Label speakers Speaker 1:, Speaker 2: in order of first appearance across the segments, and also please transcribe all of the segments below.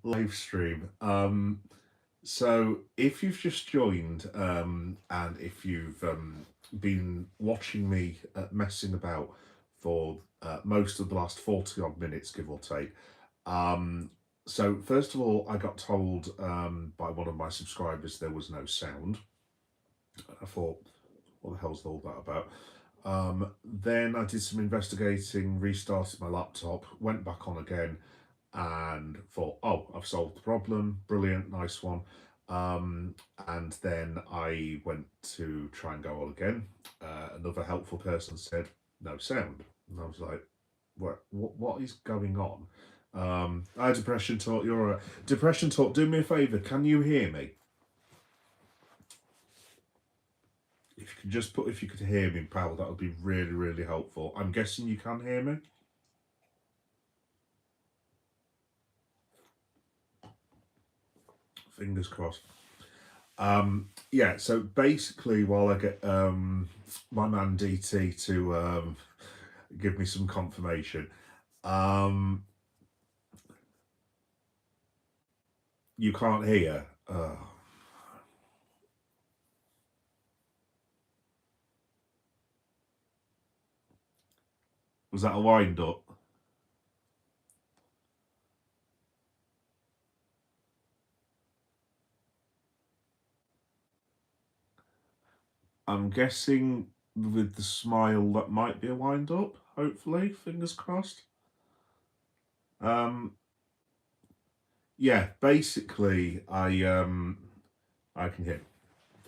Speaker 1: live stream. So if you've just joined, and if you've been watching me messing about for most of the last 40 odd minutes, give or take. Um, so first of all, I got told by one of my subscribers there was no sound. I thought, what the hell's all that about? Then I did some investigating, restarted my laptop, went back on again, and thought, oh, I've solved the problem. Brilliant, nice one. And then I went to try and go on again. Another helpful person said, no sound. And I was like, what is going on? Hi, Depression Talk. You're a Depression Talk. Do me a favour. Can you hear me? If you could just put if you could hear me, pal, that would be really, really helpful. I'm guessing you can hear me. Fingers crossed. Yeah, so basically, while I get my man DT to give me some confirmation, um, you can't hear. Was that a wind up? I'm guessing with the smile that might be a wind up. Hopefully, fingers crossed. Um, yeah, basically, I can hear.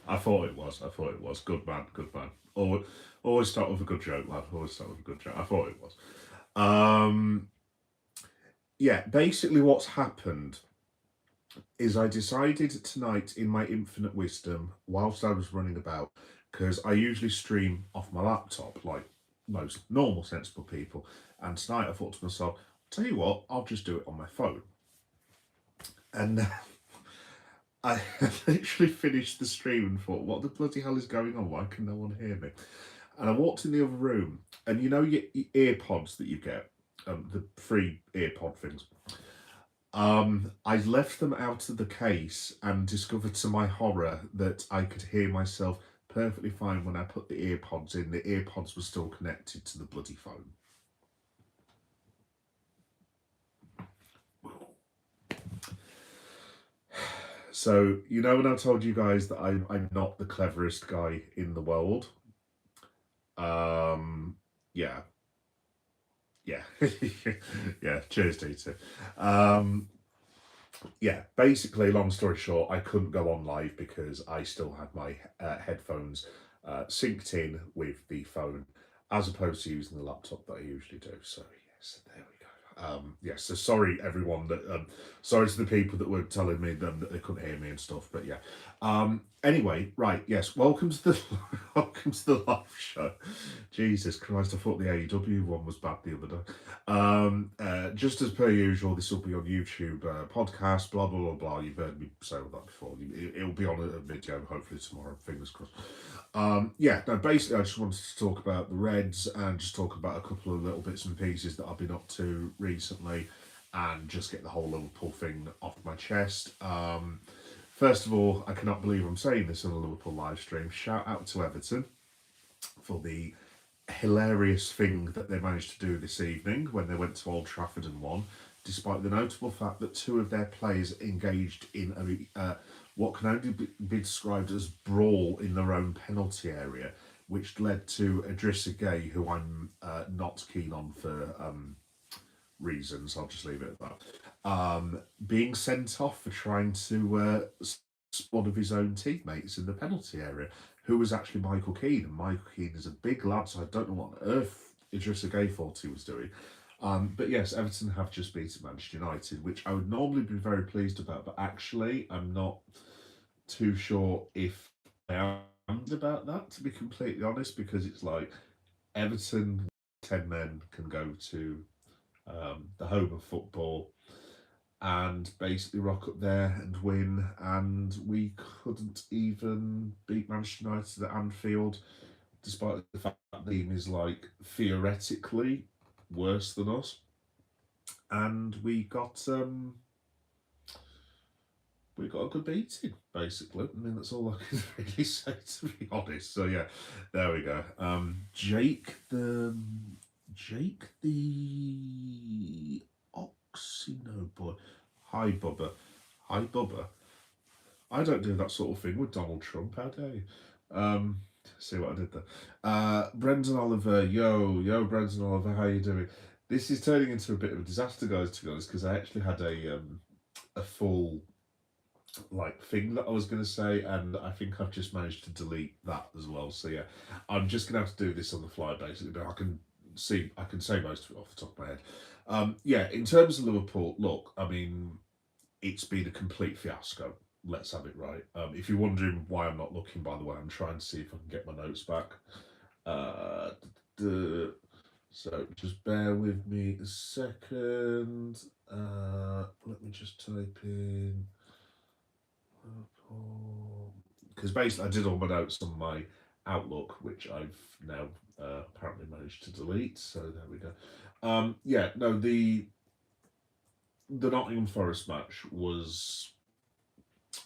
Speaker 1: I thought it was. I thought it was. Good man. Good man. Always start with a good joke, lad. Always start with a good joke. I thought it was. Um, yeah, basically, what's happened is I decided tonight, in my infinite wisdom, whilst I was running about, because I usually stream off my laptop like most normal, sensible people, and tonight I thought to myself, tell you what, I'll just do it on my phone. And I literally finished the stream and thought, what the bloody hell is going on? Why can no one hear me? And I walked in the other room, and you know your earpods that you get, the free earpod things. I left them out of the case and discovered to my horror that I could hear myself perfectly fine when I put the earpods in. The earpods were still connected to the bloody phone. So, you know, when I told you guys that I'm not the cleverest guy in the world, um, yeah, yeah, yeah, cheers, Dieter. Um, yeah, basically, long story short, I couldn't go on live because I still had my headphones synced in with the phone as opposed to using the laptop that I usually do. So, yes, there we go. Yes, so sorry, everyone. Sorry to the people that were telling me that they couldn't hear me and stuff. But yeah. Anyway, right, yes, welcome to the welcome to the live show. Jesus Christ, I thought the AEW one was bad the other day. Just as per usual, this will be on YouTube, podcast, blah, blah, blah, blah. You've heard me say all that before. It'll be on a video, hopefully tomorrow, fingers crossed. Yeah, no, basically, I just wanted to talk about the Reds and just talk about a couple of little bits and pieces that I've been up to recently and just get the whole Liverpool thing off my chest. First of all, I cannot believe I'm saying this on a Liverpool live stream. Shout out to Everton for the hilarious thing that they managed to do this evening when they went to Old Trafford and won, despite the notable fact that two of their players engaged in what can only be described as brawl in their own penalty area, which led to Idrissa Gay, who I'm not keen on for reasons. I'll just leave it at that. Being sent off for trying to one of his own teammates in the penalty area, who was actually Michael Keane. And Michael Keane is a big lad, so I don't know what on earth Idrissa Gay thought he was doing. But yes, Everton have just beaten Manchester United, which I would normally be very pleased about, but actually, I'm not too sure if I am about that, to be completely honest, because it's like Everton, 10 men can go to the home of football and basically rock up there and win. And we couldn't even beat Manchester United at Anfield, despite the fact that the team is like theoretically worse than us. And we got we got a good beating, basically. I mean, that's all I can really say, to be honest. So yeah, there we go. Jake the Oxino boy. Hi Bubba. Hi Bubba. I don't do that sort of thing with Donald Trump. How dare you? Um, see what I did there. Brendan Oliver, yo, Brendan Oliver, how you doing? This is turning into a bit of a disaster, guys. To be honest, because I actually had a full like thing that I was going to say, and I think I've just managed to delete that as well. So yeah, I'm just going to have to do this on the fly basically, but I can say most of it off the top of my head. Yeah, in terms of Liverpool, look, I mean, it's been a complete fiasco. Let's have it right. If you're wondering why I'm not looking, by the way, I'm trying to see if I can get my notes back. Uh, so just bear with me a second. Let me just type in because basically I did all my notes on my Outlook, which I've now apparently managed to delete. So there we go. Yeah, no, the Nottingham Forest match was.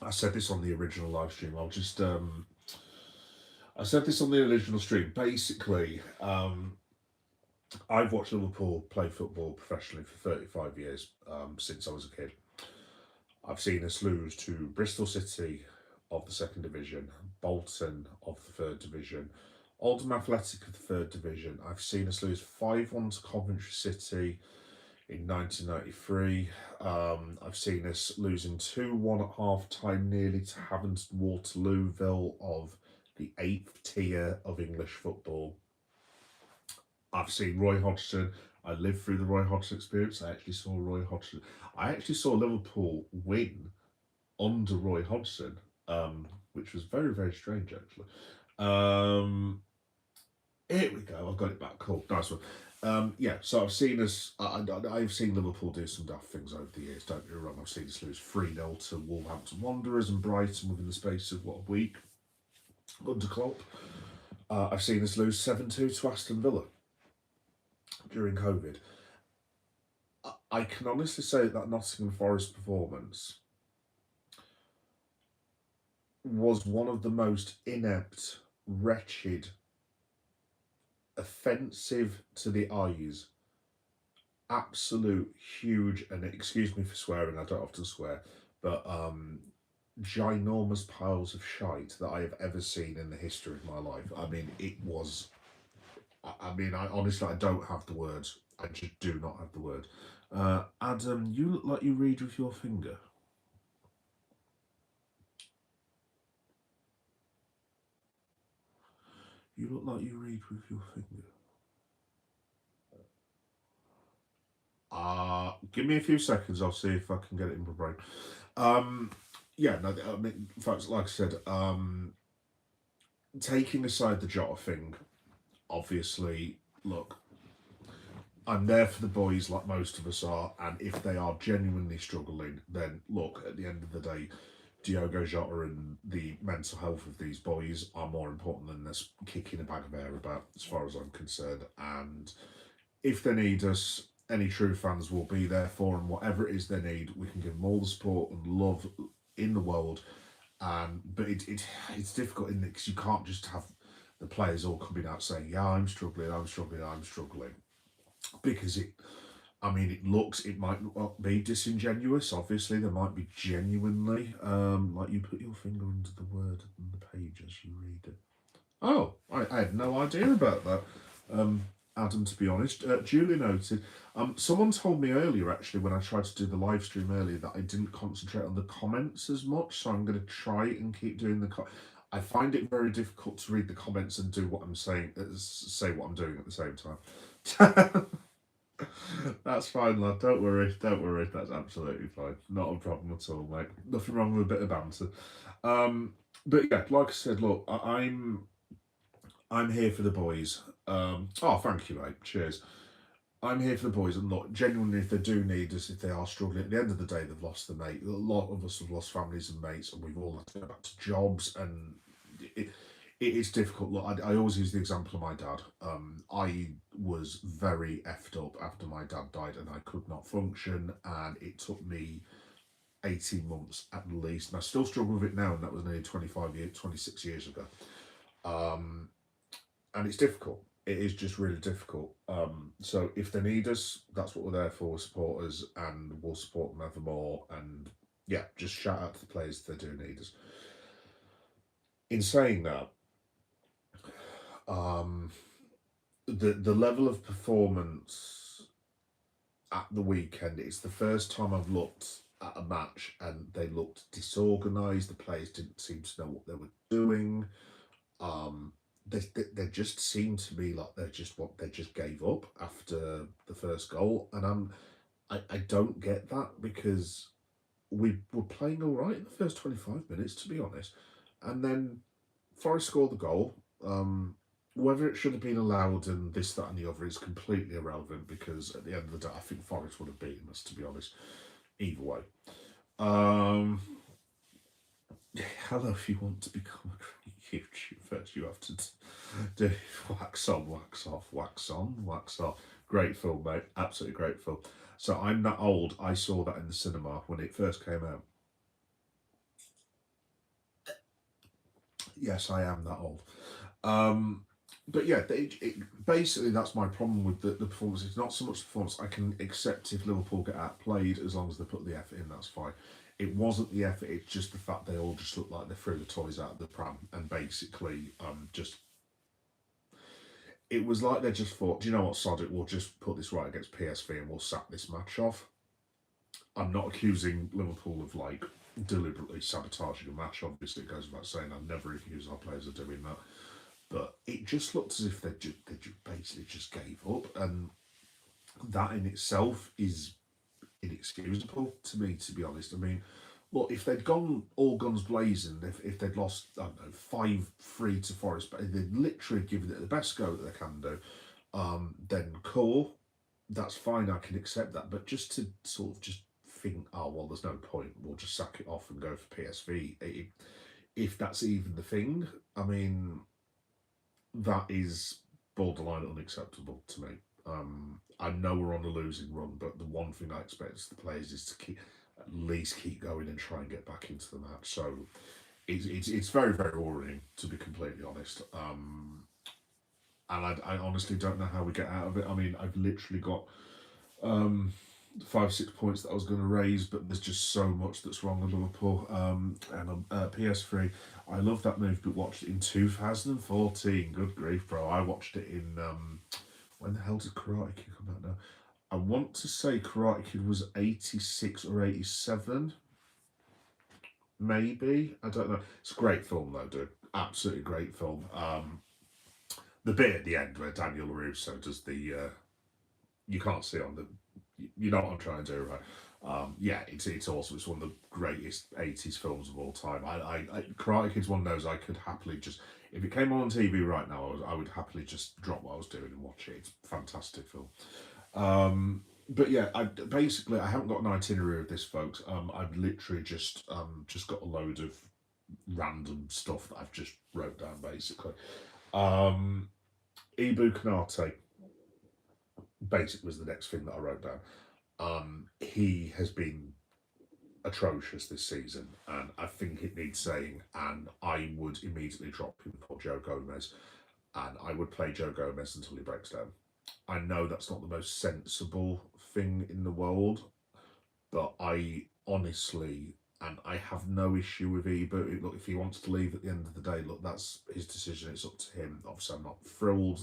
Speaker 1: I said this on the original live stream. I said this on the original stream. Basically, I've watched Liverpool play football professionally for 35 years since I was a kid. I've seen us lose to Bristol City of the second division, Bolton of the third division, Oldham Athletic of the third division. I've seen us lose 5-1 to Coventry City in 1993. I've seen us losing 2-1 at half time nearly to Havant Waterlooville of the eighth tier of English football. I've seen Roy Hodgson. I lived through the Roy Hodgson experience. I actually saw Roy Hodgson. I actually saw Liverpool win under Roy Hodgson, which was very, very strange, actually. Here we go. I've got it back. Cool. Nice one. Yeah, so I've seen us. I've seen Liverpool do some daft things over the years. Don't get me wrong. I've seen us lose 3-0 to Wolverhampton Wanderers and Brighton within the space of what, a week under Klopp. I've seen us lose 7-2 to Aston Villa during COVID. I can honestly say that Nottingham Forest performance was one of the most inept, wretched, offensive to the eyes, absolute huge, and excuse me for swearing, I don't often swear, but ginormous piles of shite that I have ever seen in the history of my life. I mean, it was. I mean, I honestly, I don't have the words. I just do not have the word. Adam, you look like you read with your finger. You look like you read with your finger. Give me a few seconds. I'll see if I can get it in my brain. Yeah, no, I mean, folks, like I said, taking aside the Jota thing, obviously, look, I'm there for the boys like most of us are, and if they are genuinely struggling, then look, at the end of the day, Diogo Jota and the mental health of these boys are more important than this kicking a bag of air about, as far as I'm concerned. And if they need us, any true fans will be there for them. Whatever it is they need, we can give them all the support and love in the world. But it's difficult in because you can't just have the players all coming out saying, "Yeah, I'm struggling, I'm struggling, I'm struggling," because it might not be disingenuous. Obviously, there might be genuinely, like you put your finger under the word on the page as you read it. Oh, I had no idea about that. Adam, to be honest, duly noted. Someone told me earlier, actually, when I tried to do the live stream earlier, that I didn't concentrate on the comments as much. So I'm going to try and keep doing I find it very difficult to read the comments and do what I'm saying, say what I'm doing at the same time. That's fine, lad. Don't worry. Don't worry. That's absolutely fine. Not a problem at all, mate. Nothing wrong with a bit of banter. But yeah, like I said, look, I'm here for the boys. Oh, thank you, mate. Cheers. I'm here for the boys, and look, genuinely, if they do need us, if they are struggling, at the end of the day, they've lost their mate. A lot of us have lost families and mates, and we've all had to go back to jobs, and it is difficult. Look, I always use the example of my dad. I was very effed up after my dad died, and I could not function, and it took me 18 months at least. And I still struggle with it now, and that was nearly 25 years, 26 years ago. Um, and it's difficult. It is just really difficult. So if they need us, that's what we're there for, supporters, and we'll support them ever more. And yeah, just shout out to the players if they do need us. In saying that, um, the level of performance at the weekend, it's the first time I've looked at a match and they looked disorganised. The players didn't seem to know what they were doing. Um, they just seemed to be like they just gave up after the first goal, and I don't get that because we were playing all right in the first 25 minutes, to be honest, and then Forest scored the goal. Whether it should have been allowed and this, that, and the other is completely irrelevant because at the end of the day, I think Forest would have beaten us, to be honest, either way. Um, Hello, if you want to become a great YouTuber, you have to do wax on, wax off, wax on, wax off. Great film, mate. Absolutely great film. So I'm that old. I saw that in the cinema when it first came out. Yes, I am that old. But yeah, basically that's my problem with the performance. It's not so much the performance. I can accept if Liverpool get outplayed as long as they put the effort in. That's fine. It wasn't the effort. It's just the fact they all just looked like they threw the toys out of the pram and basically just. It was like they just thought, do you know what, sod it, we'll just put this right against PSV and we'll sack this match off. I'm not accusing Liverpool of like deliberately sabotaging a match. Obviously, it goes without saying. I never accuse our players of doing that. But it just looked as if they basically just gave up, and that in itself is inexcusable to me, to be honest. I mean, look, if they'd gone all guns blazing, if they'd lost, I don't know, 5-3 to Forest, but they'd literally given it the best go that they can do, then cool, that's fine, I can accept that. But just to sort of just think, oh, well, there's no point, we'll just sack it off and go for PSV, if that's even the thing, I mean, that is borderline unacceptable to me. I know we're on a losing run, but the one thing I expect the players is to at least keep going and try and get back into the match. So it's very, very worrying, to be completely honest. And I honestly don't know how we get out of it. I mean, I've literally got 5-6 points that I was going to raise, but there's just so much that's wrong with Liverpool. And PS3, I love that movie, but watched it in 2014. Good grief, bro! I watched it in when the hell did Karate Kid come out now? I want to say Karate Kid was 86 or 87, maybe. I don't know. It's a great film though, dude. Absolutely great film. The bit at the end where Daniel LaRusso does the you can't see on the you know what I'm trying to do, right? Yeah, it's awesome. It's one of the greatest 80s films of all time. Karate Kid's one of those I could happily just, if it came on TV right now, I would happily just drop what I was doing and watch it. It's a fantastic film. But yeah, basically I haven't got an itinerary of this, folks. I've literally just got a load of random stuff that I've just wrote down, basically. Ibu Kanate basically was the next thing that I wrote down. He has been atrocious this season, and I think it needs saying. And I would immediately drop him for Joe Gomez, and I would play Joe Gomez until he breaks down. I know that's not the most sensible thing in the world, but I honestly, and I have no issue with Ebert. Look, if he wants to leave at the end of the day, look, that's his decision. It's up to him. Obviously, I'm not thrilled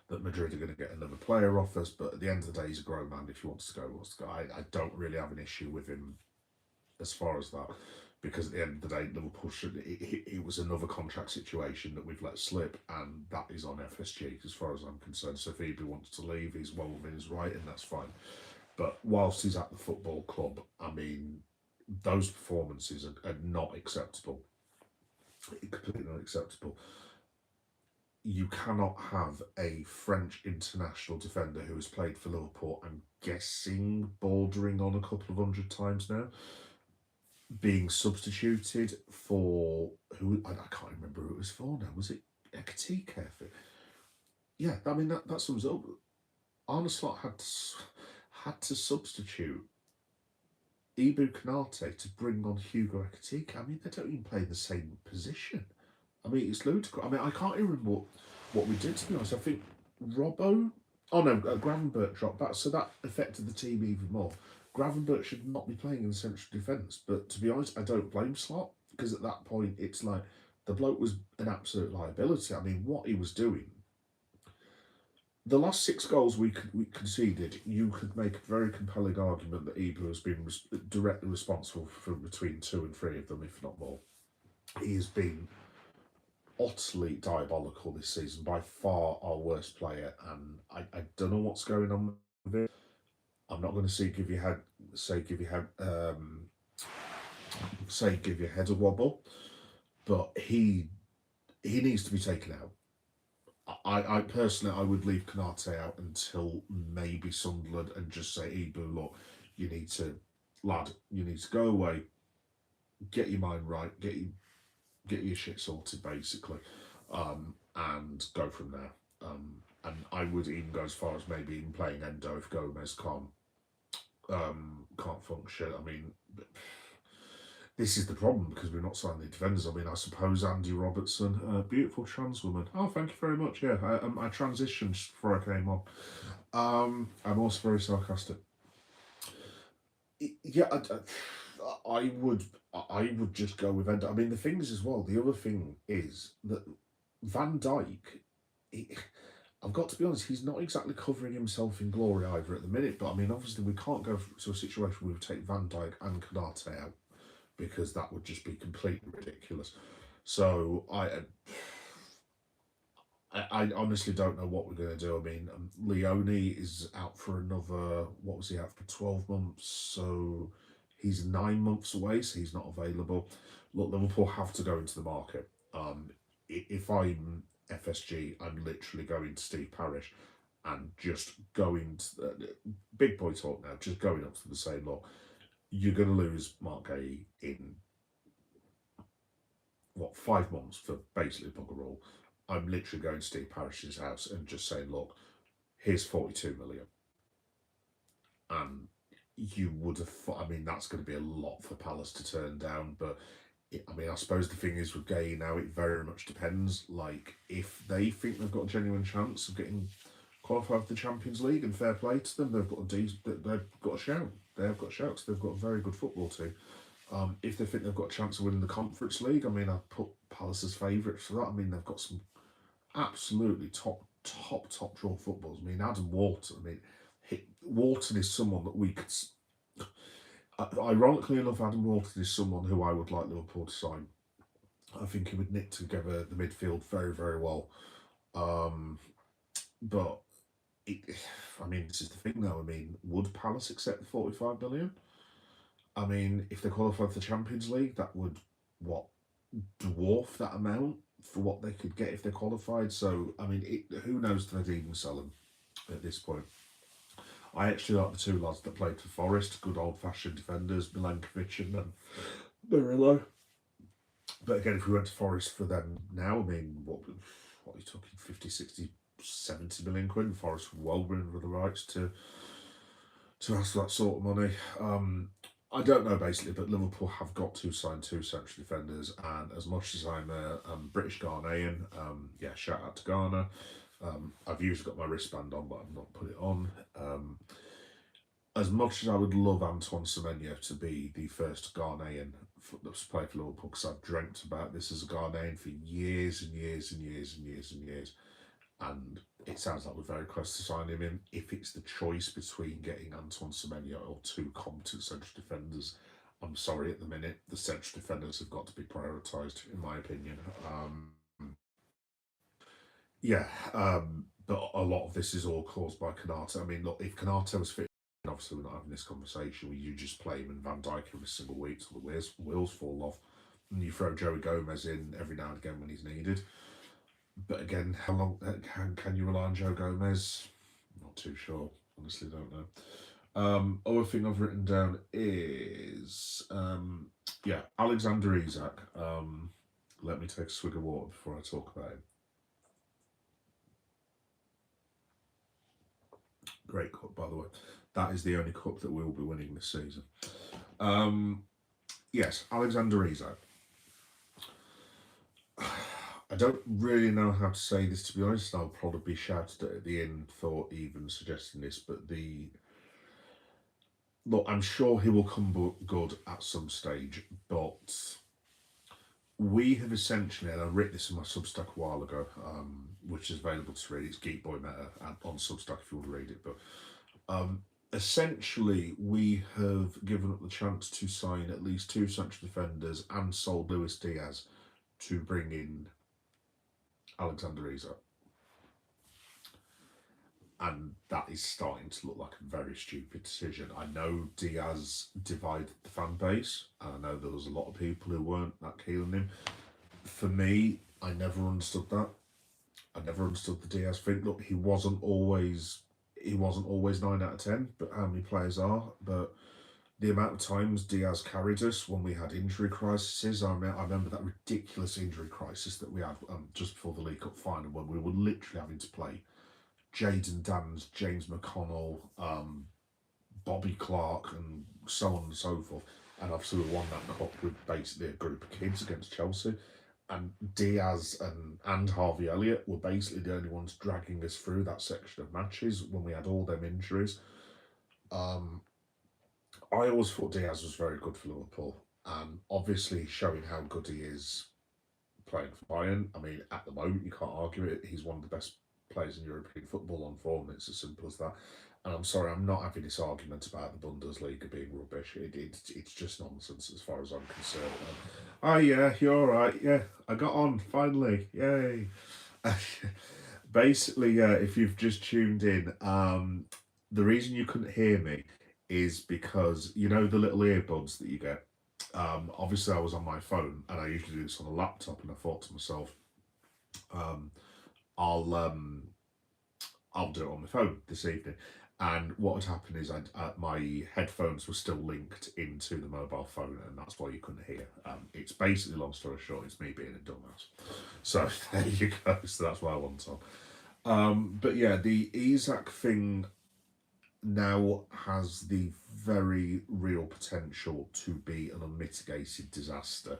Speaker 1: that Madrid are going to get another player off us, but at the end of the day, he's a grown man. If he wants to go, he wants to go. I don't really have an issue with him as far as that, because at the end of the day, Liverpool should. It was another contract situation that we've let slip, and that is on FSG as far as I'm concerned. So if Ebert wants to leave, he's well within his right, and that's fine. But whilst he's at the football club, I mean, those performances are not acceptable. Completely unacceptable. You cannot have a French international defender who has played for Liverpool, I'm guessing bordering on a couple of hundred times now, being substituted for who I can't remember who it was for now. Was it Ekatike? Yeah, I mean that sums it up. Arne Slot had to substitute Ibu Kanate to bring on Hugo Ekitike. I mean, they don't even play the same position. I mean, it's ludicrous. I mean, I can't even remember what we did, to be honest. I think Robbo. Oh no, Gravenberch dropped back, so that affected the team even more. Gravenberch should not be playing in the central defence, but to be honest, I don't blame Slot because at that point it's like the bloke was an absolute liability. I mean, what he was doing. The last 6 goals we conceded, you could make a very compelling argument that Ibu has been directly responsible for between 2 and 3 of them, if not more. He has been utterly diabolical this season, by far our worst player, and I don't know what's going on with it. I'm not going to say give your head a wobble, but he needs to be taken out. I personally, I would leave Canate out until maybe Sunderland and just say, Ibu, look, you need to, lad, you need to go away, get your mind right, get your shit sorted, basically, and go from there. And I would even go as far as maybe even playing Endo if Gomez can't function. I mean, this is the problem because we're not signing the defenders. I mean, I suppose Andy Robertson, beautiful trans woman. Oh, thank you very much. Yeah, I transitioned before I came on. I'm also very sarcastic. Yeah, I would just go with Endo. I mean, the thing is as well. The other thing is that Van Dijk. I've got to be honest, he's not exactly covering himself in glory either at the minute. But I mean, obviously, we can't go to a situation where we take Van Dijk and Canate out because that would just be completely ridiculous. So I honestly don't know what we're going to do. I mean, Leone is out for another, what was he out for, 12 months? So he's 9 months away, so he's not available. Look, Liverpool have to go into the market. If I'm FSG, I'm literally going to Steve Parish and just going to, big boy talk now, just going up to the saying, look, you're going to lose Mark Gay in, 5 months for basically bugger all. I'm literally going to Steve Parish's house and just saying, look, here's 42 million. And you would have thought, I mean, that's going to be a lot for Palace to turn down. But I mean, I suppose the thing is with Gay now, it very much depends. Like, if they think they've got a genuine chance of getting qualified for the Champions League, and fair play to them, they've got a shout. They have got shouts. They've got a very good football team. If they think they've got a chance of winning the Conference League, I mean, I'd put Palace as favourites for that. I mean, they've got some absolutely top draw footballs. I mean, Adam Wharton. I mean, Wharton is someone that we could. Ironically enough, Adam Wharton is someone who I would like Liverpool to sign. I think he would knit together the midfield very, very well. But I mean, this is the thing though. I mean, would Palace accept the 45 million? I mean, if they qualify for the Champions League, that would dwarf that amount for what they could get if they qualified. So, I mean, who knows if they'd even sell them at this point. I actually like the 2 lads that played for Forest, good old-fashioned defenders, Milankovic and Murillo. But again, if we went to Forest for them now, I mean, what are you talking, 50, 60, 70 million quid? Forest would well win with the rights to ask for that sort of money. I don't know, basically, but Liverpool have got to sign 2 central defenders, and as much as I'm a British Ghanaian, yeah, shout out to Ghana. I've usually got my wristband on, but I've not put it on. As much as I would love Antoine Semenyo to be the first Ghanaian that's played for Liverpool, because I've dreamt about this as a Ghanaian for years and years and years and years and years, and it sounds like we're very close to signing him in. If it's the choice between getting Antoine Semenyo or 2 competent central defenders, I'm sorry, at the minute, the central defenders have got to be prioritised, in my opinion. Yeah, but a lot of this is all caused by Kanata. I mean, look, if Kanata was fit, obviously we're not having this conversation where you just play him and Van Dijk every single week till the wheels fall off, and you throw Joey Gomez in every now and again when he's needed. But again, how long can you rely on Joe Gomez? Not too sure. Honestly, don't know. Other thing I've written down is yeah, Alexander Isak. Let me take a swig of water before I talk about him. Great cup, by the way. That is the only cup that we will be winning this season. Um, yes, Alexander Isak. I don't really know how to say this, to be honest. I'll probably be shouted at the end for even suggesting this, but the look, I'm sure he will come good at some stage, but we have essentially, and I wrote this in my Substack a while ago, which is available to read. It's Geek Boy Meta on Substack if you want to read it. But essentially, we have given up the chance to sign at least two central defenders and sold Luis Diaz to bring in Alexander Isak. And that is starting to look like a very stupid decision. I know Diaz divided the fan base, and I know there was a lot of people who weren't that keen on him. For me, I never understood that. I never understood the Diaz thing. Look, he wasn't always 9 out of 10, but how many players are? But the amount of times Diaz carried us when we had injury crises, I remember that ridiculous injury crisis that we had just before the League Cup final when we were literally having to play Jaden Dans, James McConnell, Bobby Clark, and so on and so forth. And obviously, we won that cup with basically a group of kids against Chelsea. And Diaz and Harvey Elliott were basically the only ones dragging us through that section of matches when we had all them injuries. Um, I always thought Diaz was very good for Liverpool, and obviously showing how good he is playing for Bayern. I mean, at the moment, you can't argue it. He's one of the best players in European football on form. It's as simple as that. And I'm sorry, I'm not having this argument about the Bundesliga being rubbish. It's just nonsense as far as I'm concerned. Oh, yeah, you're all right. Yeah, I got on finally. Yay. Basically, if you've just tuned in, the reason you couldn't hear me is because you know the little earbuds that you get. Obviously, I was on my phone, and I usually do this on a laptop, and I thought to myself, um, I'll um, I'll do it on my phone this evening. And what had happened is my headphones were still linked into the mobile phone, and that's why you couldn't hear. It's basically, long story short, it's me being a dumbass. So there you go. So that's why I want on. But yeah, the Isaac thing now has the very real potential to be an unmitigated disaster.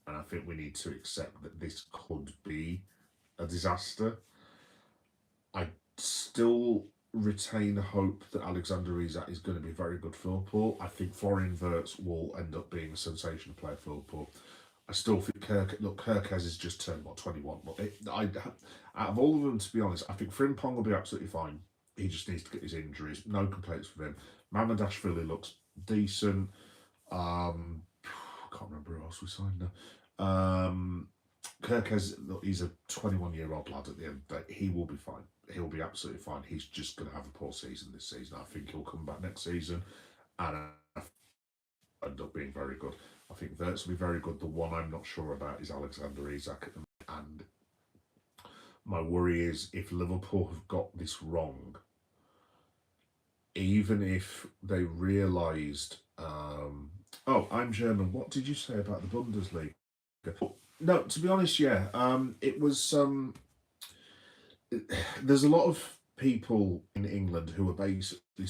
Speaker 1: And I think we need to accept that this could be a disaster. I still retain hope that Alexander Isak is going to be very good for Liverpool. I think Florian Wirtz will end up being a sensational player for Liverpool. I still think Kirkes has just turned, 21. Look, out of all of them, to be honest, I think Frimpong will be absolutely fine. He just needs to get his injuries. No complaints with him. Mamadashvili looks decent. I can't remember who else we signed now. Kirkes, he's a 21-year-old lad at the end of the day. He will be fine. He'll be absolutely fine. He's just going to have a poor season this season. I think he'll come back next season and end up being very good. I think Verts will be very good. The one I'm not sure about is Alexander Isak. And my worry is if Liverpool have got this wrong, even if they realised, oh, I'm German. What did you say about the Bundesliga? No, to be honest, yeah, it was. There's a lot of people in England who are basically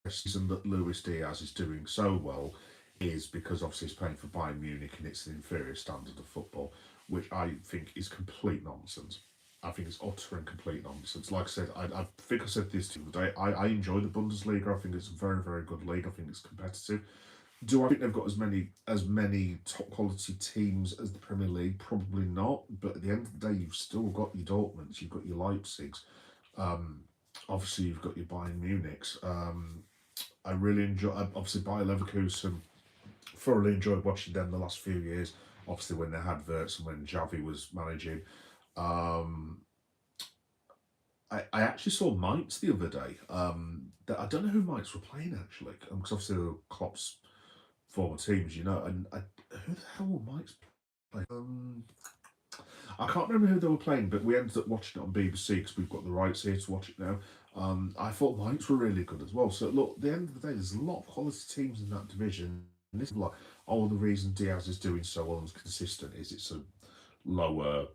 Speaker 1: reason that Luis Diaz is doing so well is because obviously he's playing for Bayern Munich and it's an inferior standard of football, which I think is complete nonsense. I think it's utter and complete nonsense. Like I said, I think I said this the other day. I enjoy the Bundesliga. I think it's a very, very good league. I think it's competitive. Do I think they've got as many top quality teams as the Premier League? Probably not. But at the end of the day, you've still got your Dortmunds, you've got your Leipzigs. Um, Obviously, you've got your Bayern Munichs. I really enjoy, obviously, Bayer Leverkusen. Thoroughly enjoyed watching them the last few years. Obviously, when they had Wirtz and when Xavi was managing. Um, I actually saw Mainz the other day. I don't know who Mainz were playing actually, because obviously they were Klopp's former teams, and who the hell were Mainz playing? I can't remember who they were playing, but we ended up watching it on BBC because we've got the rights here to watch it now. I thought Mainz were really good as well. So look, at the end of the day, there's a lot of quality teams in that division. And this is like, the reason Diaz is doing so well and consistent is it's a lower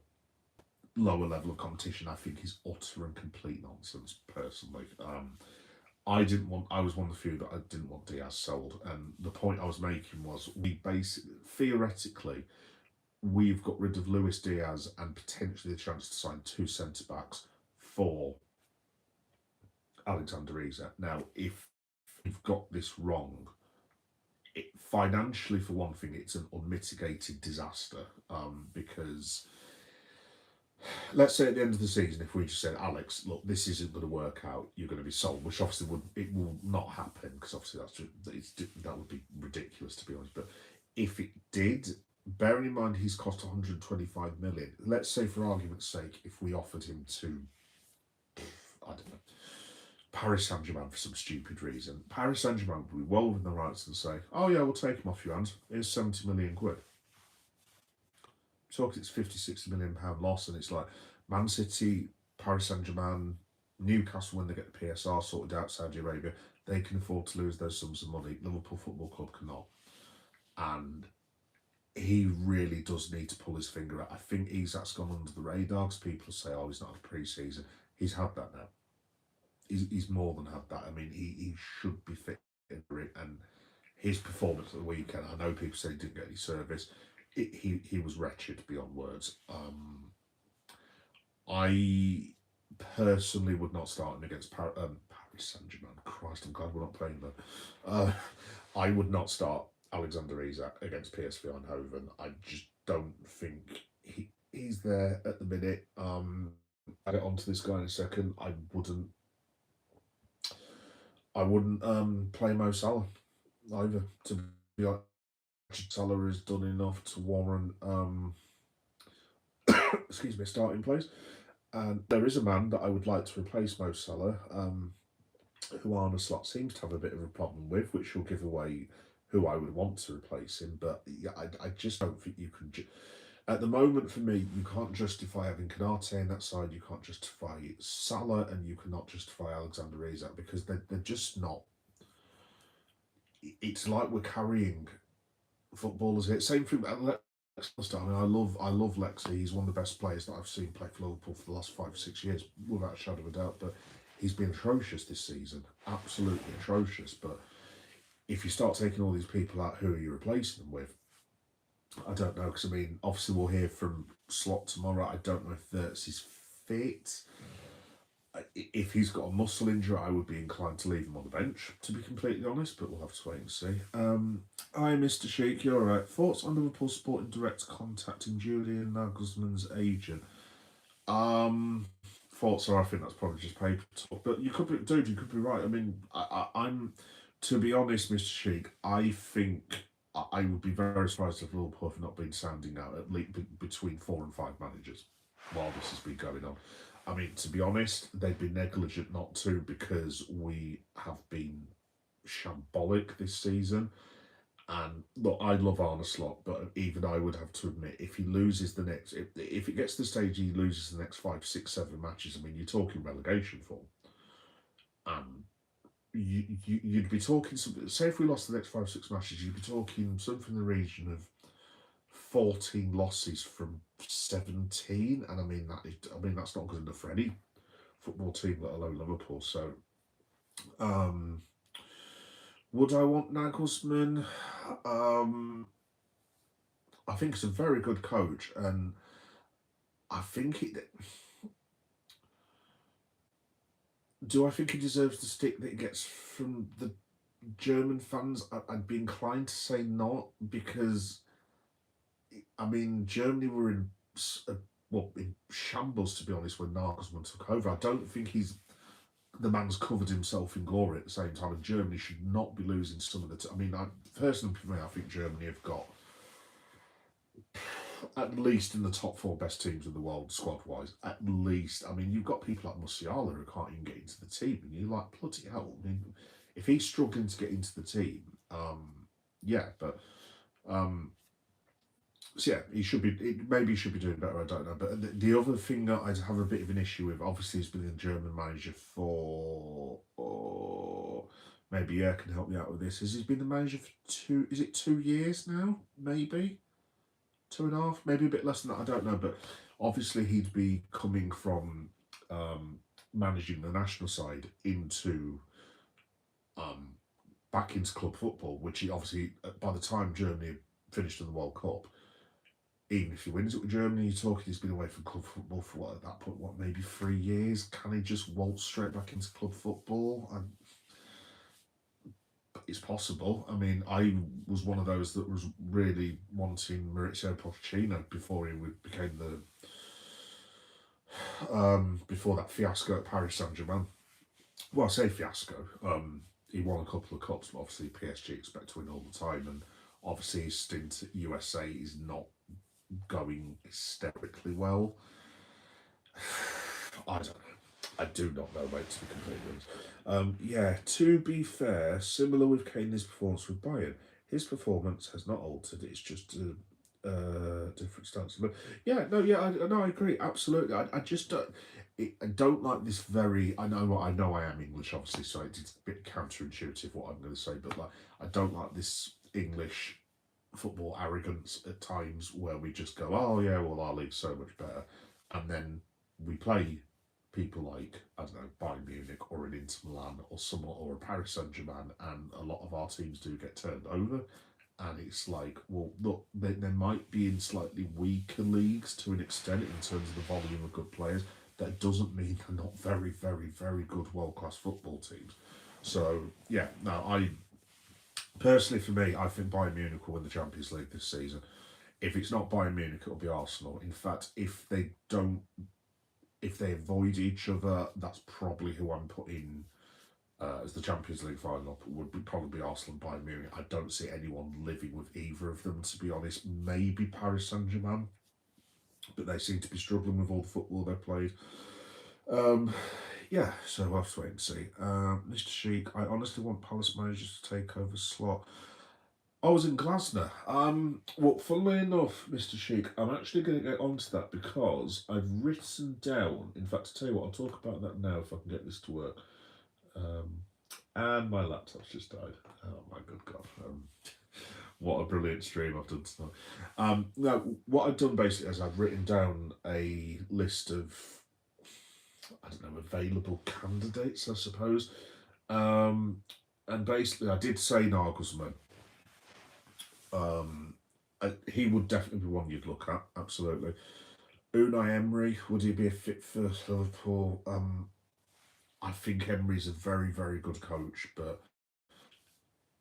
Speaker 1: level of competition. I think is utter and complete nonsense, personally. I was one of the few that I didn't want Diaz sold, and the point I was making was we basically theoretically we've got rid of Luis Diaz and potentially the chance to sign two centre backs for Alexander Isak. Now, if we've got this wrong, financially, for one thing, it's an unmitigated disaster because let's say at the end of the season, if we just said, Alex, look, this isn't going to work out, you're going to be sold, which obviously it will not happen because obviously that would be ridiculous to be honest. But if it did, bearing in mind he's cost 125 million, let's say for argument's sake, if we offered him to, I don't know, Paris Saint Germain for some stupid reason, Paris Saint Germain would be well within the rights and say, oh yeah, we'll take him off your hands, here's 70 million quid. Talking it's 50, 60 million pound loss, and it's like Man City, Paris Saint Germain, Newcastle, when they get the PSR sorted out, Saudi Arabia, they can afford to lose those sums of money. Liverpool Football Club cannot. And he really does need to pull his finger out. I think Isak's gone under the radar because people say, oh, he's not had a pre-season. He's had that now. He's more than had that. I mean, he should be fit for it. And his performance at the weekend, I know people say he didn't get any service. He was wretched beyond words. I personally would not start him against Paris Saint Germain. Christ, I'm glad we're not playing them. I would not start Alexander Isak against PSV Eindhoven. I just don't think he's there at the minute. I'll get onto this guy in a second. I wouldn't play Mo Salah either. To be honest, Salah has done enough to warrant excuse me, starting place. And there is a man that I would like to replace Mo Salah, who Arne Slot seems to have a bit of a problem with, which will give away who I would want to replace him. But yeah, I just don't think you can. At the moment, for me, you can't justify having Kanate in that side. You can't justify Salah, and you cannot justify Alexander Isak because they're just not. It's like we're carrying footballers here. Same thing. I mean, I love Lexi. He's one of the best players that I've seen play for Liverpool for the last 5 or 6 years, without a shadow of a doubt. But he's been atrocious this season, absolutely atrocious. But if you start taking all these people out, who are you replacing them with? I don't know, because I mean, obviously we'll hear from Slot tomorrow. I don't know if Wirtz is fit. If he's got a muscle injury, I would be inclined to leave him on the bench, to be completely honest, but we'll have to wait and see. Hi, Mr. Sheik, you're right. Thoughts on Liverpool Sporting Direct contacting Julian Nagelsmann's agent? Thoughts are, I think that's probably just paper talk, but you could be, dude, you could be right. I mean, I'm, to be honest, Mr. Sheik, I think I would be very surprised if Liverpool have not been sounding out at least between 4 and 5 managers while this has been going on. I mean, to be honest, they've been negligent not to because we have been shambolic this season. And look, I love Arne Slot, but even I would have to admit, if he loses the next, if it gets to the stage he loses the next 5, 6, 7 matches, I mean, you're talking relegation form. And you'd be talking, say if we lost the next 5, 6 matches, you'd be talking something in the region of 14 losses from 17, and I mean that's not good enough for any football team, let alone Liverpool. So, would I want Nagelsmann? I think he's a very good coach, and I think do I think he deserves the stick that he gets from the German fans? I'd be inclined to say not, because I mean, Germany were in in shambles, to be honest, when Nagelsmann took over. I don't think the man's covered himself in glory at the same time, and Germany should not be losing some of the. I mean, personally, for me, I think Germany have got at least in the top 4 best teams in the world, squad-wise. At least, I mean, you've got people like Musiala who can't even get into the team, and you're like, bloody hell. I mean, if he's struggling to get into the team, yeah, but. So yeah, maybe he should be doing better. I don't know. But the other thing that I'd have a bit of an issue with, obviously, he's been a German manager for, or maybe can help me out with this. He's been the manager for 2? Is it 2 years now? Maybe 2.5, maybe a bit less than that. I don't know. But obviously, he'd be coming from managing the national side into back into club football, which he obviously, by the time Germany finished in the World Cup, even if he wins it with Germany, you're talking he's been away from club football for what, at that point, what, maybe 3 years? Can he just waltz straight back into club football? And it's possible. I mean, I was one of those that was really wanting Maurizio Pochettino before he became before that fiasco at Paris Saint-Germain. Well, I say fiasco. He won a couple of cups, but obviously PSG expect to win all the time, and obviously his stint at USA is not going hysterically well. I don't know. I do not know, mate, to be completely honest. Yeah, to be fair, similar with Kane's performance with Bayern, his performance has not altered. It's just a different stance. But yeah, no, yeah, no, I agree, absolutely. I just I don't like this very. I know I am English, obviously, so it's a bit counterintuitive what I'm going to say, but like I don't like this English football arrogance at times where we just go, oh yeah, well our league's so much better, and then we play people like, I don't know, Bayern Munich or an Inter Milan or someone or a Paris Saint Germain, and a lot of our teams do get turned over. And it's like, well, look, they might be in slightly weaker leagues to an extent in terms of the volume of good players. That doesn't mean they're not very, very, very good world class football teams. So yeah, no, I personally, for me, I think Bayern Munich will win the Champions League this season. If it's not Bayern Munich, it'll be Arsenal. In fact, if they avoid each other, that's probably who I'm putting as the Champions League final. Would probably be Arsenal and Bayern Munich. I don't see anyone living with either of them, to be honest. Maybe Paris Saint Germain, but they seem to be struggling with all the football they've played. Yeah, so we'll have to wait and see. Mr. Sheik, I honestly want Palace managers to take over slot. I was in Glasgow. Well, funnily enough, Mr. Sheik, I'm actually going to get onto that because I've written down. In fact, to tell you what, I'll talk about that now if I can get this to work. And my laptop's just died. Oh my good God! What a brilliant stream I've done tonight. Now, what I've done basically is I've written down a list of, I don't know, available candidates, I suppose. And basically, I did say Nagelsmann. He would definitely be one you'd look at, absolutely. Unai Emery, would he be a fit for Liverpool? I think Emery's a very, very good coach, but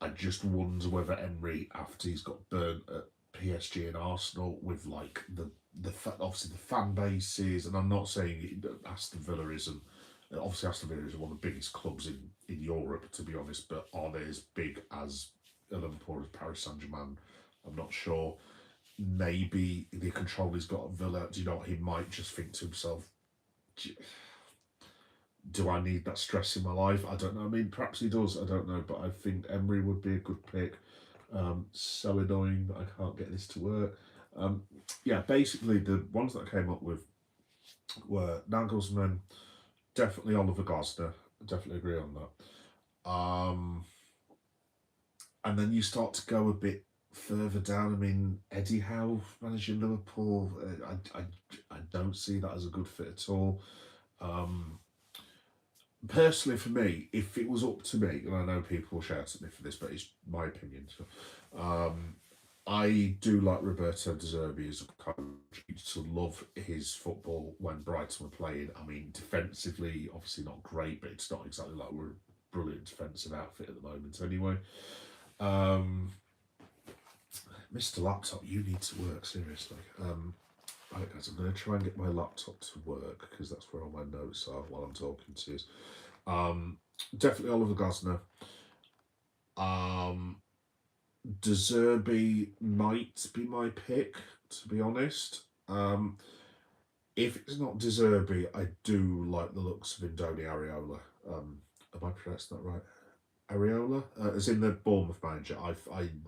Speaker 1: I just wonder whether Emery, after he's got burnt at PSG and Arsenal, with like obviously the fan bases, and I'm not saying Aston Villa isn't. Obviously, Aston Villa is one of the biggest clubs in Europe, to be honest, but are they as big as Liverpool, as Paris Saint Germain? I'm not sure. Maybe the control he's got at Villa, do you know what? He might just think to himself, do I need that stress in my life? I don't know. I mean, perhaps he does. I don't know. But I think Emery would be a good pick. So annoying that I can't get this to work. Yeah, basically the ones that I came up with were Nagelsmann, definitely Oliver Glasner. Definitely agree on that. And then you start to go a bit further down. I mean, Eddie Howe managing Liverpool, I don't see that as a good fit at all. Personally, for me, if it was up to me, and I know people will shout at me for this, but it's my opinion. So, I do like Roberto De Zerbi as a coach. I used to love his football when Brighton were playing. I mean, defensively, obviously not great, but it's not exactly like we're a brilliant defensive outfit at the moment anyway. Mr. Laptop, you need to work, seriously. Right, guys, I'm going to try and get my laptop to work because that's where all my notes are while I'm talking to you. Definitely Oliver Glasner. De Zerbi might be my pick, to be honest. If it's not De Zerbi, I do like the looks of Indoni Areola. Am I pronouncing that right? Areola, as in the Bournemouth manager. I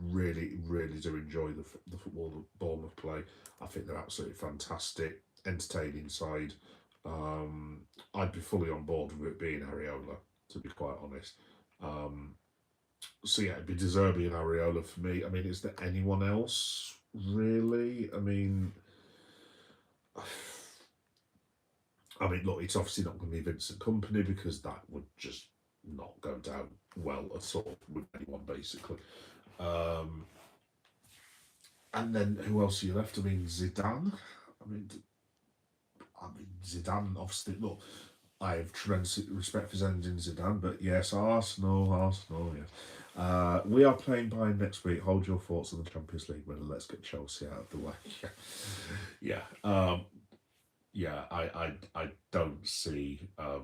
Speaker 1: really, really do enjoy the football that Bournemouth play. I think they're absolutely fantastic, entertaining side. I'd be fully on board with it being Areola, to be quite honest. So yeah, it'd be De Zerbi and Areola for me. I mean, is there anyone else really? I mean, look, it's obviously not going to be Vincent Kompany because that would just not go down well at all with anyone, basically. Um, and then who else are you left? I mean, Zidane. I mean, Zidane, obviously, look, I have tremendous respect for Zinedine Zidane, but yes, Arsenal, yes. We are playing Bayern next week. Hold your thoughts on the Champions League winner. Let's get Chelsea out of the way. Yeah, yeah. I don't see. I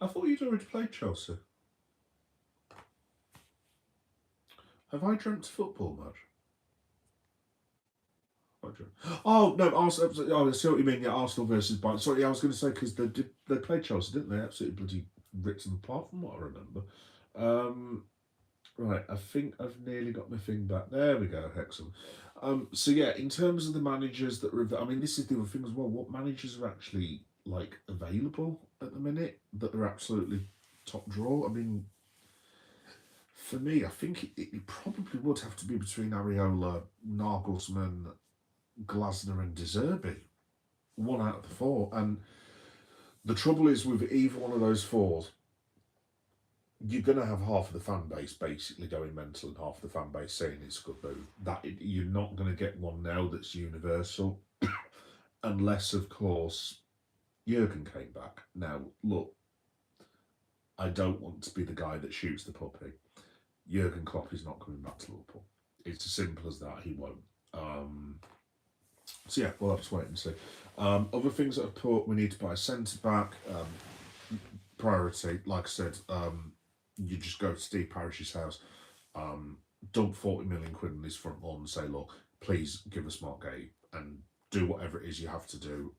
Speaker 1: thought you'd already played Chelsea. Have I dreamt football much? Oh no, Arsenal. Oh, I see what you mean. Yeah, Arsenal versus Bayern. Sorry, I was going to say because they played Chelsea, didn't they? Absolutely bloody ripped them apart, from what I remember. Um, right, I think I've nearly got my thing back. There we go, Hexham. So yeah, in terms of the managers that are, I mean, this is the other thing as well. What managers are actually like available at the minute that are absolutely top draw? I mean, for me, I think it probably would have to be between Areola, Nagelsmann, Glasner, and De Zerbi. One out of the four. And the trouble is with either one of those fours, you're going to have half of the fan base basically going mental and half of the fan base saying it's a good move. You're not going to get one now that's universal, unless, of course, Jurgen came back. Now, look, I don't want to be the guy that shoots the puppy. Jurgen Klopp is not coming back to Liverpool. It's as simple as that. He won't. So yeah, we'll have to wait and see. Other things that I've put, we need to buy a centre back. Priority, like I said, you just go to Steve Parish's house, dump 40 million quid in his front lawn and say, look, please give us Mark Gay and do whatever it is you have to do.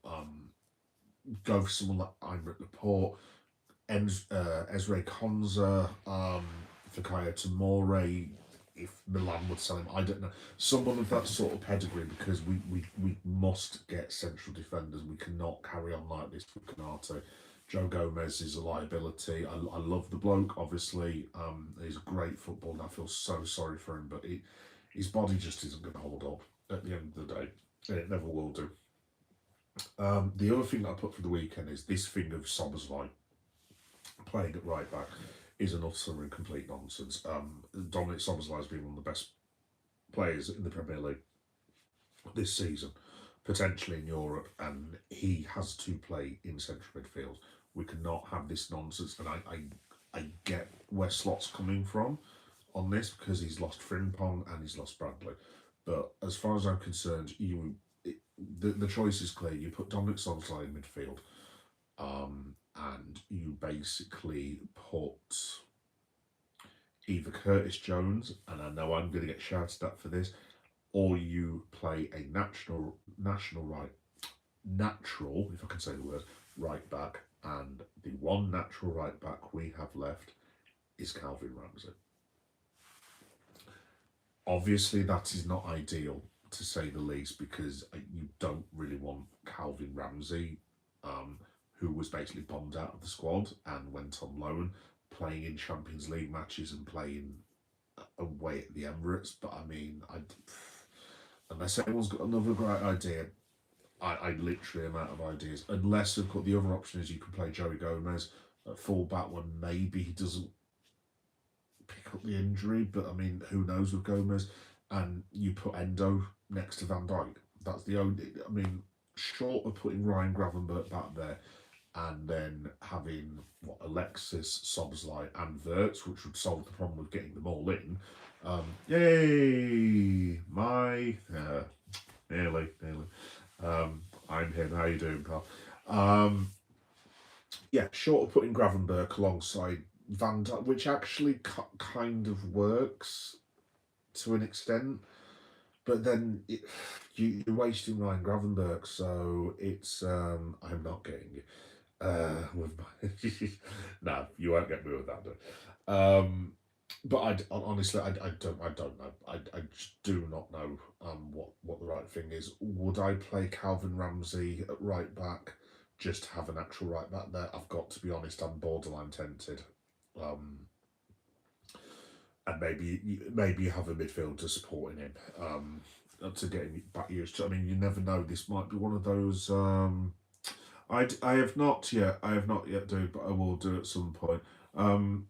Speaker 1: Go for someone like Eindhoven Laporte, Ezra Konza, Fikayo Tomori, if Milan would sell him, I don't know. Someone of that sort of pedigree, because we must get central defenders. We cannot carry on like this with Canate. Joe Gomez is a liability. I love the bloke, obviously. He's a great footballer, and I feel so sorry for him, but his body just isn't going to hold up at the end of the day. And it never will do. The other thing that I put for the weekend is this thing of Szoboszlai playing at right back is an utter and complete nonsense. Dominic Szoboszlai has been one of the best players in the Premier League this season, potentially in Europe, and he has to play in central midfield. We cannot have this nonsense, and I get where Slot's coming from on this, because he's lost Frimpong and he's lost Bradley. But as far as I'm concerned, the choice is clear. You put Dominic Szoboszlai in midfield, and you basically put either Curtis Jones, and I know I'm going to get shouted at for this, or you play a natural, if I can say the word, right back, and the one natural right back we have left is Calvin Ramsey. Obviously, that is not ideal, to say the least, because you don't really want Calvin Ramsey, who was basically bombed out of the squad and went on loan, playing in Champions League matches and playing away at the Emirates. But I mean, unless anyone's got another great idea, I literally am out of ideas. Unless, of course, the other option is you can play Joey Gomez at full-back when maybe he doesn't pick up the injury, but I mean, who knows with Gomez? And you put Endo next to Van Dijk. That's the only, I mean, short of putting Ryan Gravenberch back there and then having Alexis, Szoboszlai, and Wirtz, which would solve the problem of getting them all in. Yay! Nearly. I'm him. How you doing, pal? Yeah, short of putting Gravenberch alongside Van Dijk, which actually kind of works to an extent, but then you're wasting Ryan Gravenberch, so it's I'm not getting you. With my no, you won't get me with that. But honestly, I don't know. I just do not know what the right thing is. Would I play Calvin Ramsey at right back, just to have an actual right back there? I've got to be honest, I'm borderline tempted. And maybe you have a midfielder supporting him to get him back used to. I mean, you never know. This might be one of those. I have not yet. I have not yet, dude, but I will do at some point.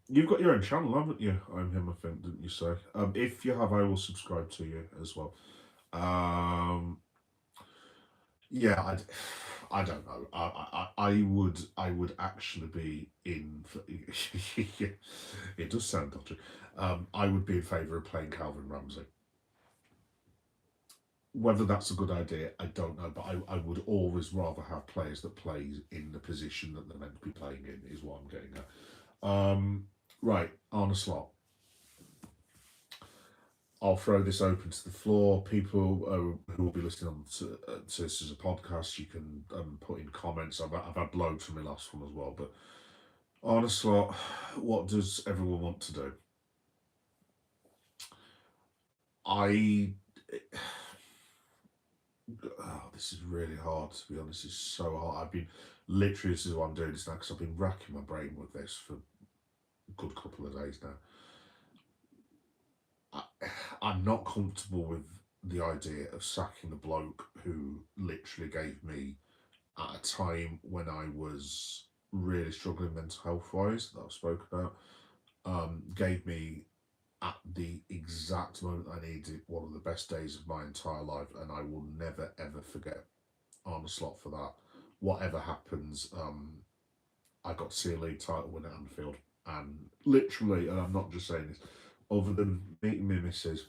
Speaker 1: You've got your own channel, haven't you? I'm him, I think, didn't you say? If you have, I will subscribe to you as well. Um, yeah, I don't know. I would actually be in. Yeah, it does sound dodgy. I would be in favour of playing Calvin Ramsey. Whether that's a good idea, I don't know, but I would always rather have players that play in the position that they're meant to be playing in, is what I'm getting at. Right, Arne Slot. I'll throw this open to the floor. People who will be listening on to this as a podcast, you can put in comments. I've had loads from my last one as well, but Arne Slot, what does everyone want to do? I. Oh, this is really hard, to be honest. It's so hard. I've been literally, this is why I'm doing this now, because I've been racking my brain with this for a good couple of days now. I'm not comfortable with the idea of sacking a bloke who literally gave me, at a time when I was really struggling mental health wise, that I've spoke about, gave me at the exact moment I needed one of the best days of my entire life, and I will never ever forget Arne Slot for that. Whatever happens, I got to see a league title win at Anfield, and literally, and I'm not just saying this, other than meeting my missus,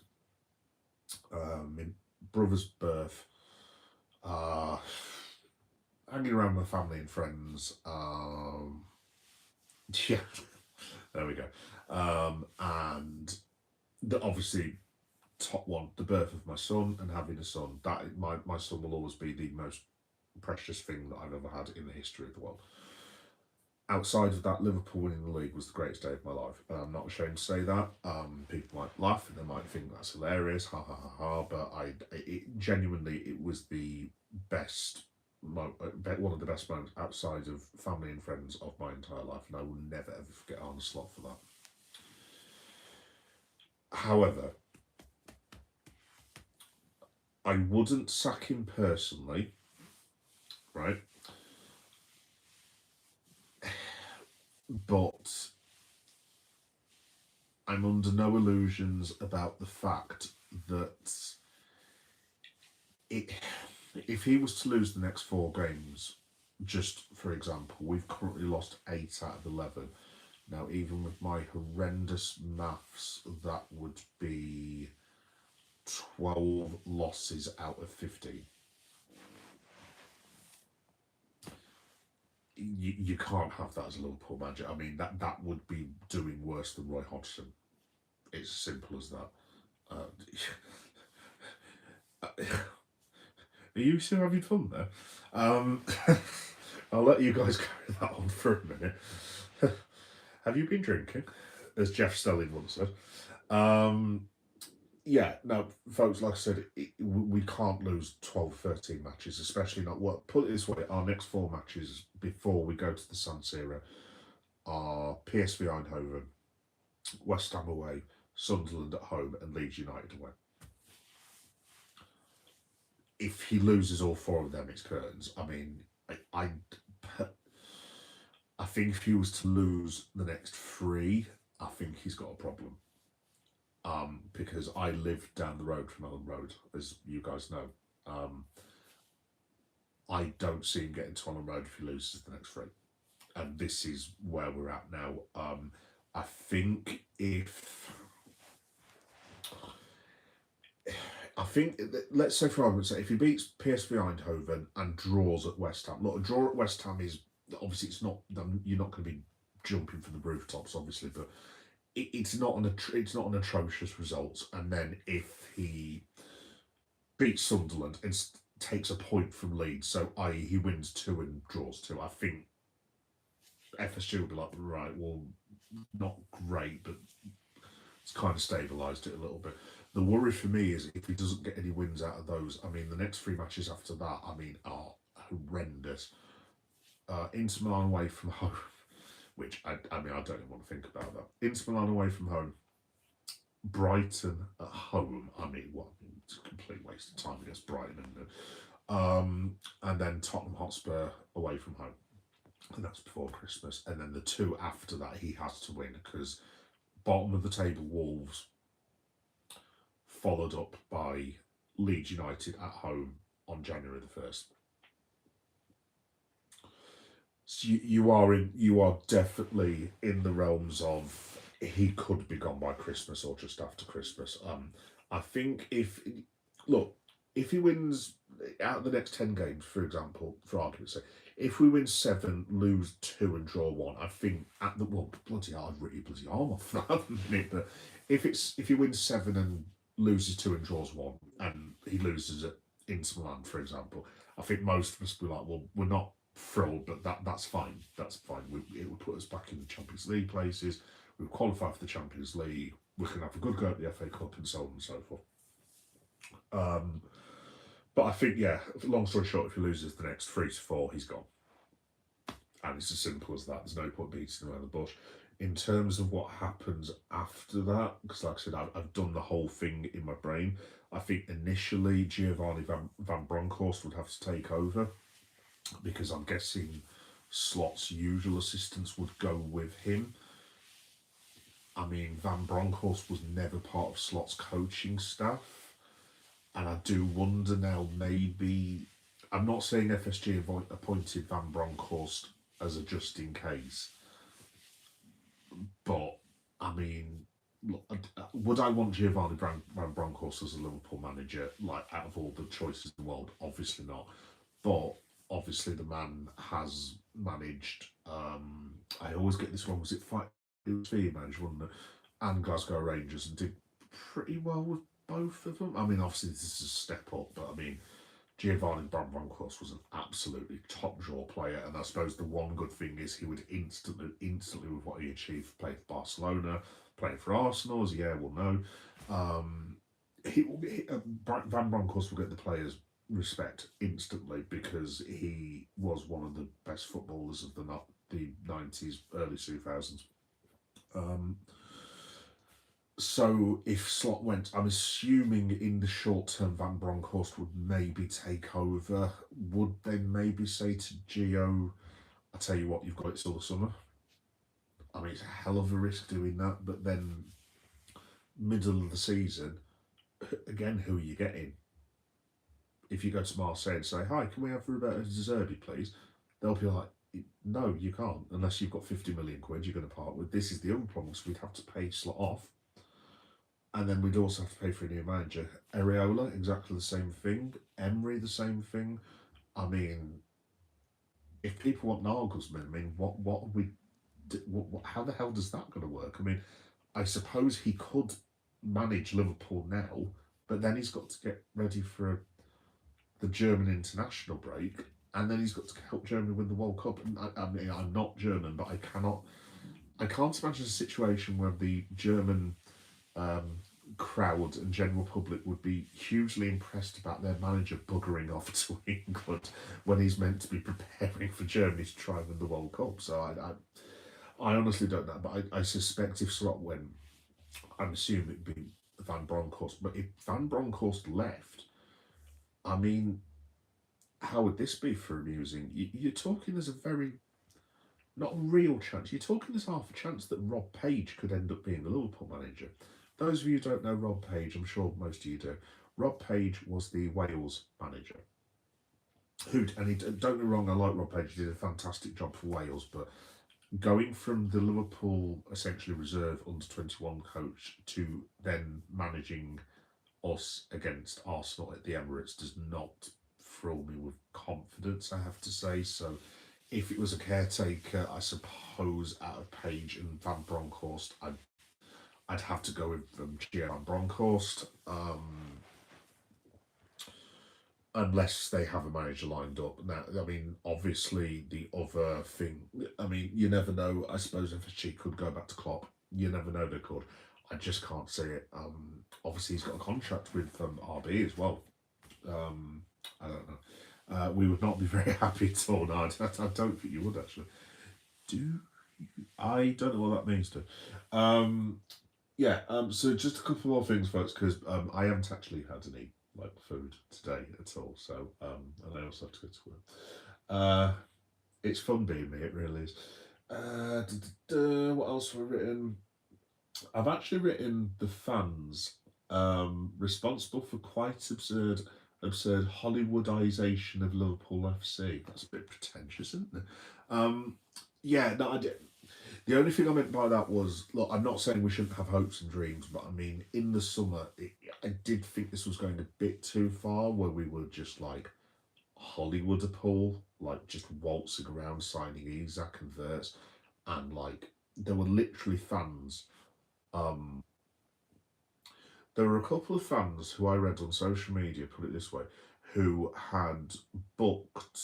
Speaker 1: my brother's birth, uh, hanging around with family and friends, yeah, there we go, and obviously top one, the birth of my son and having a son. That my son will always be the most precious thing that I've ever had in the history of the world. Outside of that, Liverpool winning the league was the greatest day of my life, and I'm not ashamed to say that. People might laugh and they might think that's hilarious, ha ha ha ha. But genuinely, it was the best, one of the best moments outside of family and friends of my entire life, and I will never ever forget Arne Slot for that. However, I wouldn't sack him personally, right? But I'm under no illusions about the fact that if he was to lose the next 4 games, just for example, we've currently lost 8 out of 11. Now, even with my horrendous maths, that would be 12 losses out of 15. You can't have that as a Liverpool manager. I mean, that would be doing worse than Roy Hodgson. It's as simple as that. Are you still having fun there? I'll let you guys carry that on for a minute. Have you been drinking? As Jeff Stelling once said. Yeah, no, folks, like I said, we can't lose 12, 13 matches, especially not, well, put it this way, our next 4 matches before we go to the San Siro are PSV Eindhoven, West Ham away, Sunderland at home, and Leeds United away. If he loses all 4 of them, it's curtains. I mean, I think if he was to lose the next 3, I think he's got a problem. Because I live down the road from Ellen Road, as you guys know. I don't see him getting to Ellen Road if he loses the next 3. And this is where we're at now. I think let's say for argument's sake, if he beats PSV Eindhoven and draws at West Ham, look, a draw at West Ham is obviously, it's not, you're not going to be jumping from the rooftops, obviously, but it's not an atrocious result. And then if he beats Sunderland and takes a point from Leeds, so i.e. he wins 2 and draws 2, I think FSG will be like, right, well, not great, but it's kind of stabilised it a little bit. The worry for me is if he doesn't get any wins out of those, I mean, the next 3 matches after that, I mean, are horrendous. Inter Milan away from home, which I mean, I don't even want to think about that. Inter Milan away from home, Brighton at home. I mean, what? It's a complete waste of time against Brighton, isn't it? And then Tottenham Hotspur away from home, and that's before Christmas. And then the two after that he has to win because bottom of the table Wolves, followed up by Leeds United at home on January the 1st. So you are definitely in the realms of he could be gone by Christmas or just after Christmas. I think look if he wins out of the next 10 games, for example, for argument's sake, if we win seven, lose two, and draw one, I think at the well bloody hell, I'd rip your bloody arm off that at the minute. But if he wins seven and loses two and draws one, and he loses at Inter Milan, for example, I think most of us will be like, well, we're not thrilled, but that's fine. That's fine. It will put us back in the Champions League places. We'll qualify for the Champions League. We can have a good go at the FA Cup and so on and so forth. But I think, yeah, long story short, if he loses the next 3 to 4, he's gone. And it's as simple as that. There's no point beating around the bush. In terms of what happens after that, because like I said, I've done the whole thing in my brain. I think initially Giovanni Van Bronckhorst would have to take over, because I'm guessing Slot's usual assistants would go with him. I mean, Van Bronckhorst was never part of Slot's coaching staff. And I do wonder now, maybe, I'm not saying FSG appointed Van Bronckhorst as a just in case, but I mean, would I want Giovanni Van Bronckhorst as a Liverpool manager, like out of all the choices in the world? Obviously not. But obviously the man has managed, I always get this wrong, was it was Fee managed, wasn't it? And Glasgow Rangers, and did pretty well with both of them. I mean, obviously this is a step up, but I mean, Giovanni Van Bronckhorst was an absolutely top draw player, and I suppose the one good thing is he would instantly with what he achieved, play for Barcelona, playing for Arsenal, as yeah, we'll know. Van Bronckhorst will get the players' respect instantly because he was one of the best footballers of the 90s, early 2000s. So if Slot went, I'm assuming in the short term Van Bronckhorst would maybe take over. Would they maybe say to Gio, I tell you what, you've got it till the summer? I mean, it's a hell of a risk doing that, but then middle of the season, again, who are you getting? If you go to Marseille and say, hi, can we have Roberto De Zerbi, please? They'll be like, no, you can't, unless you've got 50 million quid you're going to part with. This is the other problem, so we'd have to pay Slot off. And then we'd also have to pay for a new manager. Areola, exactly the same thing. Emery, the same thing. I mean, if people want Nagelsmann, I mean, how the hell does that going to work? I mean, I suppose he could manage Liverpool now, but then he's got to get ready for the German international break, and then he's got to help Germany win the World Cup. And I mean, I'm not German, but I can't imagine a situation where the German crowd and general public would be hugely impressed about their manager buggering off to England when he's meant to be preparing for Germany to try and win the World Cup. So I honestly don't know, but I suspect if Slot went, I'm assuming it'd be Van Bronckhorst. But if Van Bronckhorst left, I mean, how would this be for amusing? You're talking there's a very, not a real chance, you're talking there's half a chance that Rob Page could end up being the Liverpool manager. Those of you who don't know Rob Page, I'm sure most of you do. Rob Page was the Wales manager. Don't get me wrong, I like Rob Page, he did a fantastic job for Wales, but going from the Liverpool essentially reserve under 21 coach to then managing us against Arsenal at the Emirates does not thrill me with confidence, I have to say. So if it was a caretaker, I suppose out of Page and Van Bronckhorst, I'd have to go with Gio Van Bronckhorst, unless they have a manager lined up. Now, I mean, obviously the other thing, I mean, you never know. I suppose FSG could go back to Klopp. You never know, they could. I just can't see it. Obviously, he's got a contract with RB as well. I don't know. We would not be very happy at all. No, I don't think you would actually. I don't know what that means to. So just a couple more things, folks, because I haven't actually had any like food today at all. So and I also have to go to work. Uh, it's fun being me. It really is. What else have I written? I've actually written the fans responsible for quite absurd Hollywoodization of Liverpool FC. That's a bit pretentious, isn't it? Um, yeah, no, I did. The only thing I meant by that was, look, I'm not saying we shouldn't have hopes and dreams, but I mean, in the summer, I did think this was going a bit too far, where we were just like Hollywood a pool, like just waltzing around signing Isaac and Verts, and like there were literally fans. Um, there were a couple of fans who I read on social media, put it this way, who had booked.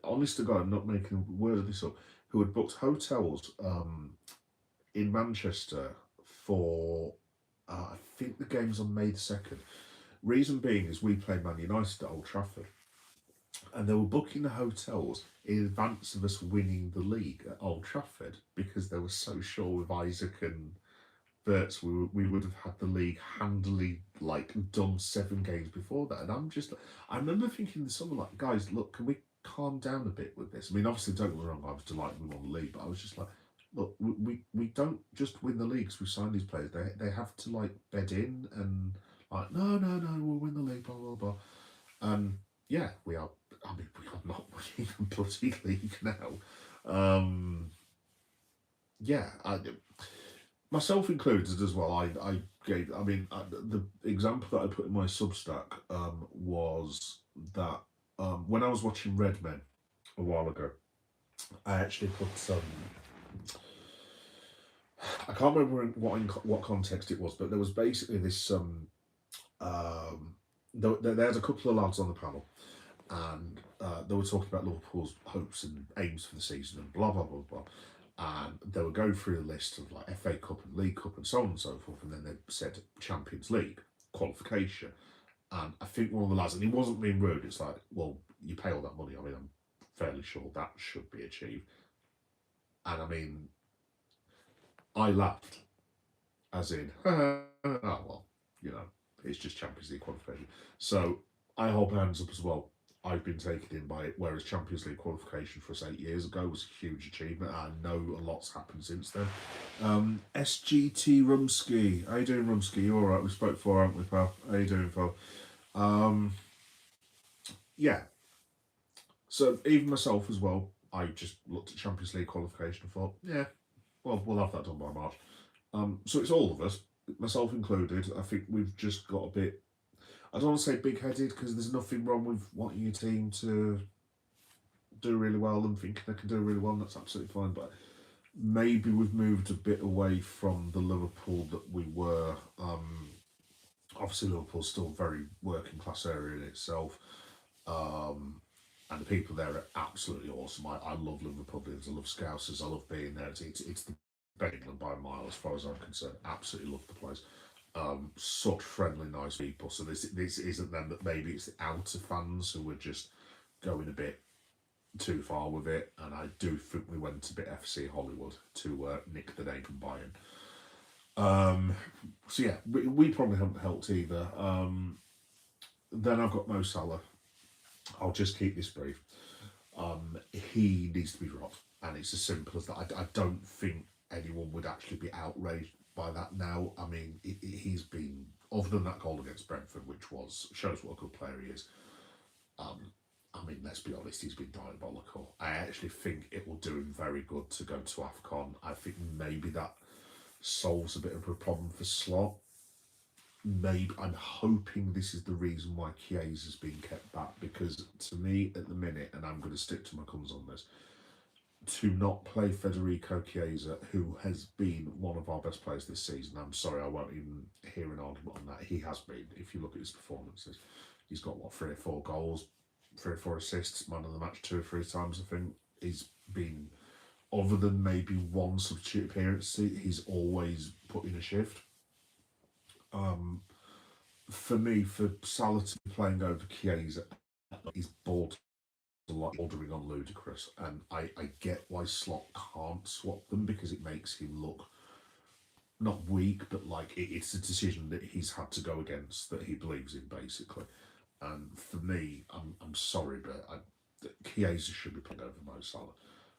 Speaker 1: Honest to God, I'm not making a word of this up. Who had booked hotels in Manchester for. I think the game's on May the 2nd. Reason being is we play Man United at Old Trafford, and they were booking the hotels in advance of us winning the league at Old Trafford because they were so sure with Isaac and Verts we would have had the league handily like done 7 games before that. And I remember thinking in the summer, like, guys, look, can we calm down a bit with this? I mean, obviously, don't get me wrong, I was delighted we won the league, but I was just like, look, we don't just win the leagues, we sign these players. They have to like bed in and like, no, we'll win the league, blah blah blah. And yeah, we are. I mean, we are not winning the bloody league now. Um, yeah, myself included as well. I gave. I mean, the example that I put in my Substack was that when I was watching Red Men a while ago, I actually put I can't remember what context it was, but there was basically this there's a couple of lads on the panel, and they were talking about Liverpool's hopes and aims for the season and blah blah blah blah. And they were going through the list of like FA Cup and League Cup and so on and so forth, and then they said Champions League qualification. And I think one of the lads, and he wasn't being rude, it's like, well, you pay all that money. I mean, I'm fairly sure that should be achieved. And I mean, I laughed, as in, oh well, you know, it's just Champions League qualification. So I hold my hands up as well. I've been taken in by it, whereas Champions League qualification for us 8 years ago was a huge achievement. I know a lot's happened since then. SGT Rumsky, how you doing, Rumsky? You all right? We spoke before, haven't we, pal? How you doing, pal? Um, yeah. So even myself as well, I just looked at Champions League qualification and thought, yeah, well, we'll have that done by March. So it's all of us, myself included. I think we've just got a bit. I don't want to say big-headed because there's nothing wrong with wanting your team to do really well and thinking they can do really well, and that's absolutely fine. But maybe we've moved a bit away from the Liverpool that we were. Obviously, Liverpool's still a very working class area in itself. Um, and the people there are absolutely awesome. I love Liverpoolians, I love Scousers, I love being there. It's the best England by a mile as far as I'm concerned. Absolutely love the place. Such friendly, nice people. So this isn't them that maybe it's the outer fans who were just going a bit too far with it. And I do think we went a bit FC Hollywood to nick the name from Bayern. So yeah, we probably haven't helped either. Then I've got Mo Salah. I'll just keep this brief. He needs to be dropped, and it's as simple as that. I don't think anyone would actually be outraged by that now. I mean, he's been, other than that goal against Brentford, which shows what a good player he is. I mean, let's be honest, he's been diabolical. I actually think it will do him very good to go to AFCON. I think maybe that solves a bit of a problem for Slot. Maybe I'm hoping this is the reason why Chiesa's been kept back, because to me at the minute, and I'm going to stick to my guns on this, to not play Federico Chiesa, who has been one of our best players this season. I'm sorry, I won't even hear an argument on that. He has been. If you look at his performances, he's got 3 or 4 goals, 3 or 4 assists, man of the match 2 or 3 times. I think he's been, other than maybe one substitute appearance, he's always put in a shift. For me, for Salah to be playing over Chiesa, he's bored a lot, bordering on ludicrous, and I get why Slot can't swap them because it makes him look not weak, but like it's a decision that he's had to go against that he believes in basically. And for me, I'm sorry, but Chiesa should be playing over Mo Salah.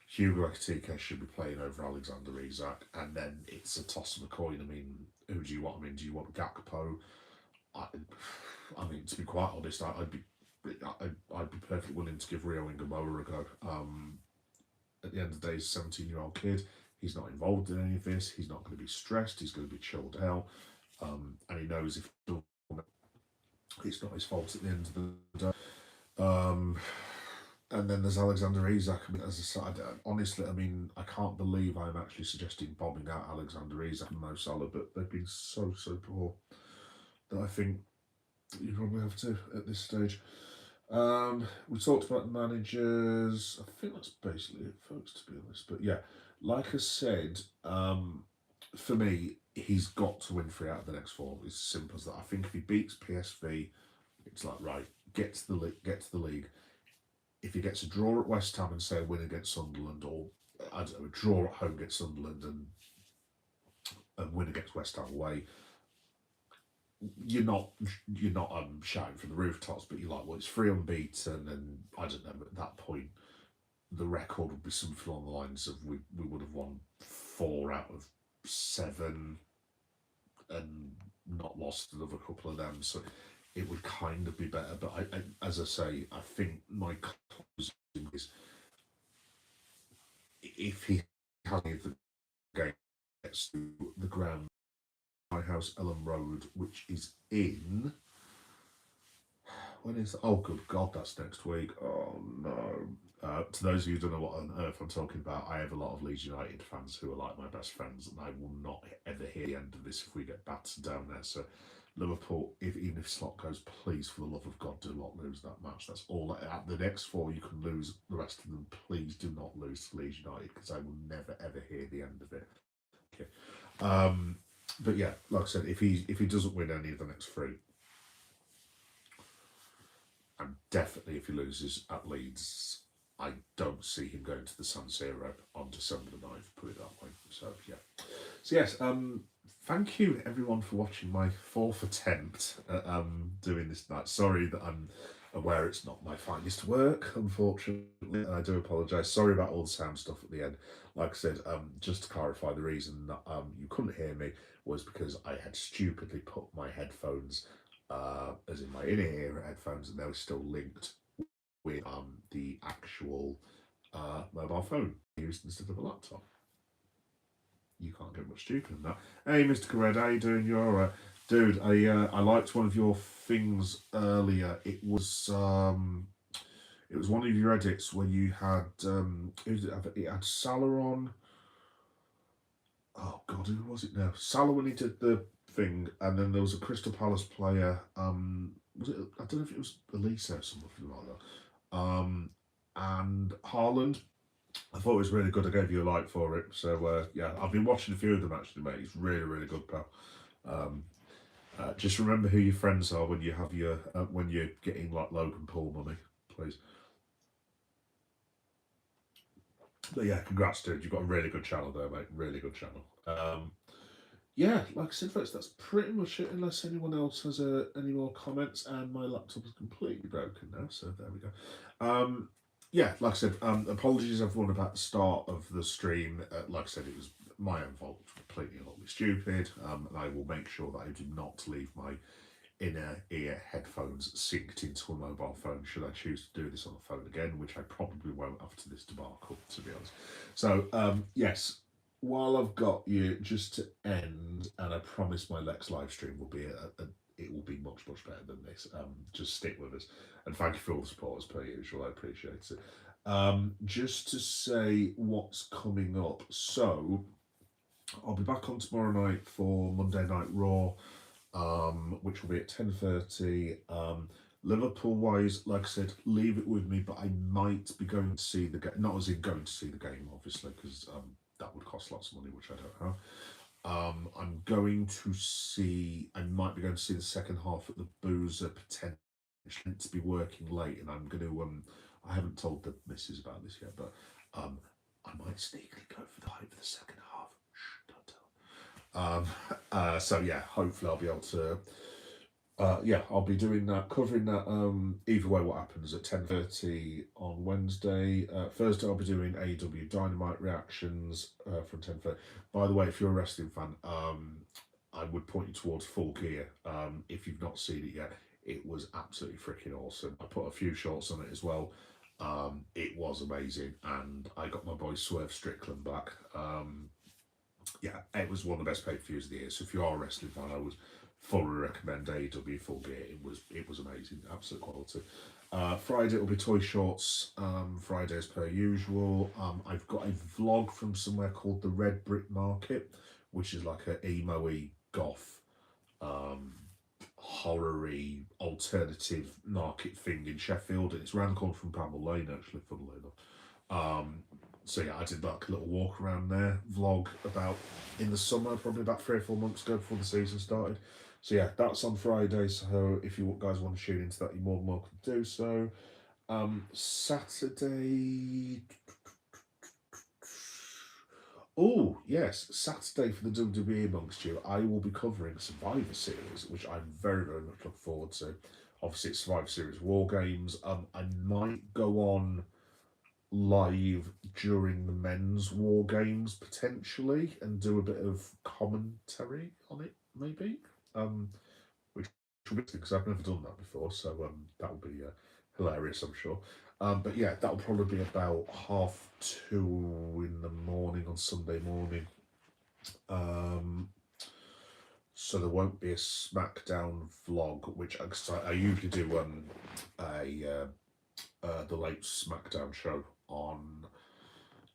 Speaker 1: Hugo Ekitike should be playing over Alexander Isak, and then it's a toss of a coin. I mean, who do you want? I mean, do you want Gakpo? I, I mean, to be quite honest, I'd be perfectly willing to give Rio Ingamoa a go. At the end of the day, he's a 17-year-old kid. He's not involved in any of this. He's not going to be stressed. He's going to be chilled out, and he knows if it's not his fault at the end of the day. Um, and then there's Alexander Isak. I mean, as I said, honestly, I mean, I can't believe I'm actually suggesting bombing out Alexander Isak and Mo Salah, but they've been so poor that I think you probably have to at this stage. We talked about the managers. I think that's basically it, folks, to be honest. But yeah, like I said, for me, he's got to win 3 out of the next 4. It's as simple as that. I think if he beats PSV, it's like right, get to the league. If he gets a draw at West Ham and say a win against Sunderland, or I don't know, a draw at home against Sunderland and win against West Ham away, you're not shouting from the rooftops, but you're like, well, it's 3 unbeaten, and I don't know. At that point, the record would be something along the lines of we would have won 4 out of 7 and not lost another couple of them. So it would kind of be better. But as I say, I think my closing is if he has the game gets to the ground, my house, Ellen Road, which is in. When is oh good God, that's next week. Oh no. To those of you who don't know what on earth I'm talking about, I have a lot of Leeds United fans who are like my best friends, and I will not ever hear the end of this if we get battered down there. So Liverpool, even if slot goes, please, for the love of God, do not lose that match. That's all. At the next 4, you can lose the rest of them. Please do not lose to Leeds United because I will never ever hear the end of it. Okay. But yeah, like I said, if he doesn't win any of the next 3, and definitely if he loses at Leeds, I don't see him going to the San Siro on December the 9th, put it that way. So yeah. So yes, thank you everyone for watching my 4th attempt at doing this night. Sorry that I'm aware it's not my finest work, unfortunately, and I do apologise. Sorry about all the sound stuff at the end. Like I said, just to clarify, the reason that you couldn't hear me was because I had stupidly put my headphones, as in my in-ear headphones, and they were still linked with the actual mobile phone used instead of a laptop. You can't get much stupider than that. Hey, Mr. Corred, how you doing? You're all right, dude. I liked one of your things earlier. It was one of your edits where you had it had Salah on. Oh God, who was it now? Salah when he did the thing, and then there was a Crystal Palace player. Was it? I don't know if it was Elise or something like that. And Haaland. I thought it was really good. I gave you a like for it. So yeah, I've been watching a few of them actually, mate. It's really good, pal. Just remember who your friends are when you have your when you're getting like Logan Paul money, please. But yeah, congrats, dude. You've got a really good channel there, mate. Really good channel. Yeah, like I said, folks, that's pretty much it. Unless anyone else has any more comments, and my laptop is completely broken now. So there we go. Yeah, like I said, apologies everyone about the start of the stream. Like I said, it was my own fault, completely and utterly stupid. And I will make sure that I do not leave my inner ear headphones synced into a mobile phone should I choose to do this on a phone again, which I probably won't after this debacle, to be honest. So, yes, while I've got you, just to end, and I promise my next live stream will be it will be much better than this. Just stick with us, and thank you for all the support as per usual. I appreciate it. Just to say what's coming up. So I'll be back on tomorrow night for Monday Night Raw, which will be at 10:30. Liverpool wise, like I said, leave it with me, but I might be going to see the game. Not as in going to see the game, obviously, because that would cost lots of money, which I don't have. I'm going to see. I might be going to see the second half at the Boozer, potentially to be working late, and I'm going to. I haven't told the missus about this yet, but I might sneakily go for the second half. Shh, don't tell. Um, so yeah, hopefully I'll be able to. Yeah, I'll be doing that, covering that. Either way, what happens at 10:30 on Wednesday. Thursday, I'll be doing AEW Dynamite reactions from 10:30. By the way, if you're a wrestling fan, I would point you towards Full Gear. If you've not seen it yet, it was absolutely freaking awesome. I put a few shorts on it as well. It was amazing, and I got my boy Swerve Strickland back. Yeah, it was one of the best pay-per-views of the year. So if you are a wrestling fan, I would fully recommend AEW Full Gear. It was amazing, absolute quality. Friday it'll be Toy Shorts. Friday as per usual. I've got a vlog from somewhere called the Red Brick Market, which is like a emo-y goth, um, horror-y alternative market thing in Sheffield, and it's around the corner from Bramble Lane actually, funnily enough. So yeah, I did like a little walk around there vlog about in the summer, probably about 3 or 4 months ago before the season started. So yeah, that's on Friday. So if you guys want to tune into that, you're more than welcome to do so. Saturday. Oh yes, Saturday for the WWE amongst you. I will be covering Survivor Series, which I'm very very much looking forward to. Obviously, it's Survivor Series War Games. I might go on live during the men's war games potentially and do a bit of commentary on it maybe, which will be because I've never done that before, so that will be hilarious, I'm sure. But yeah, that'll probably be about 2:30 in the morning on Sunday morning. um, so there won't be a SmackDown vlog, which I usually do a the late SmackDown show on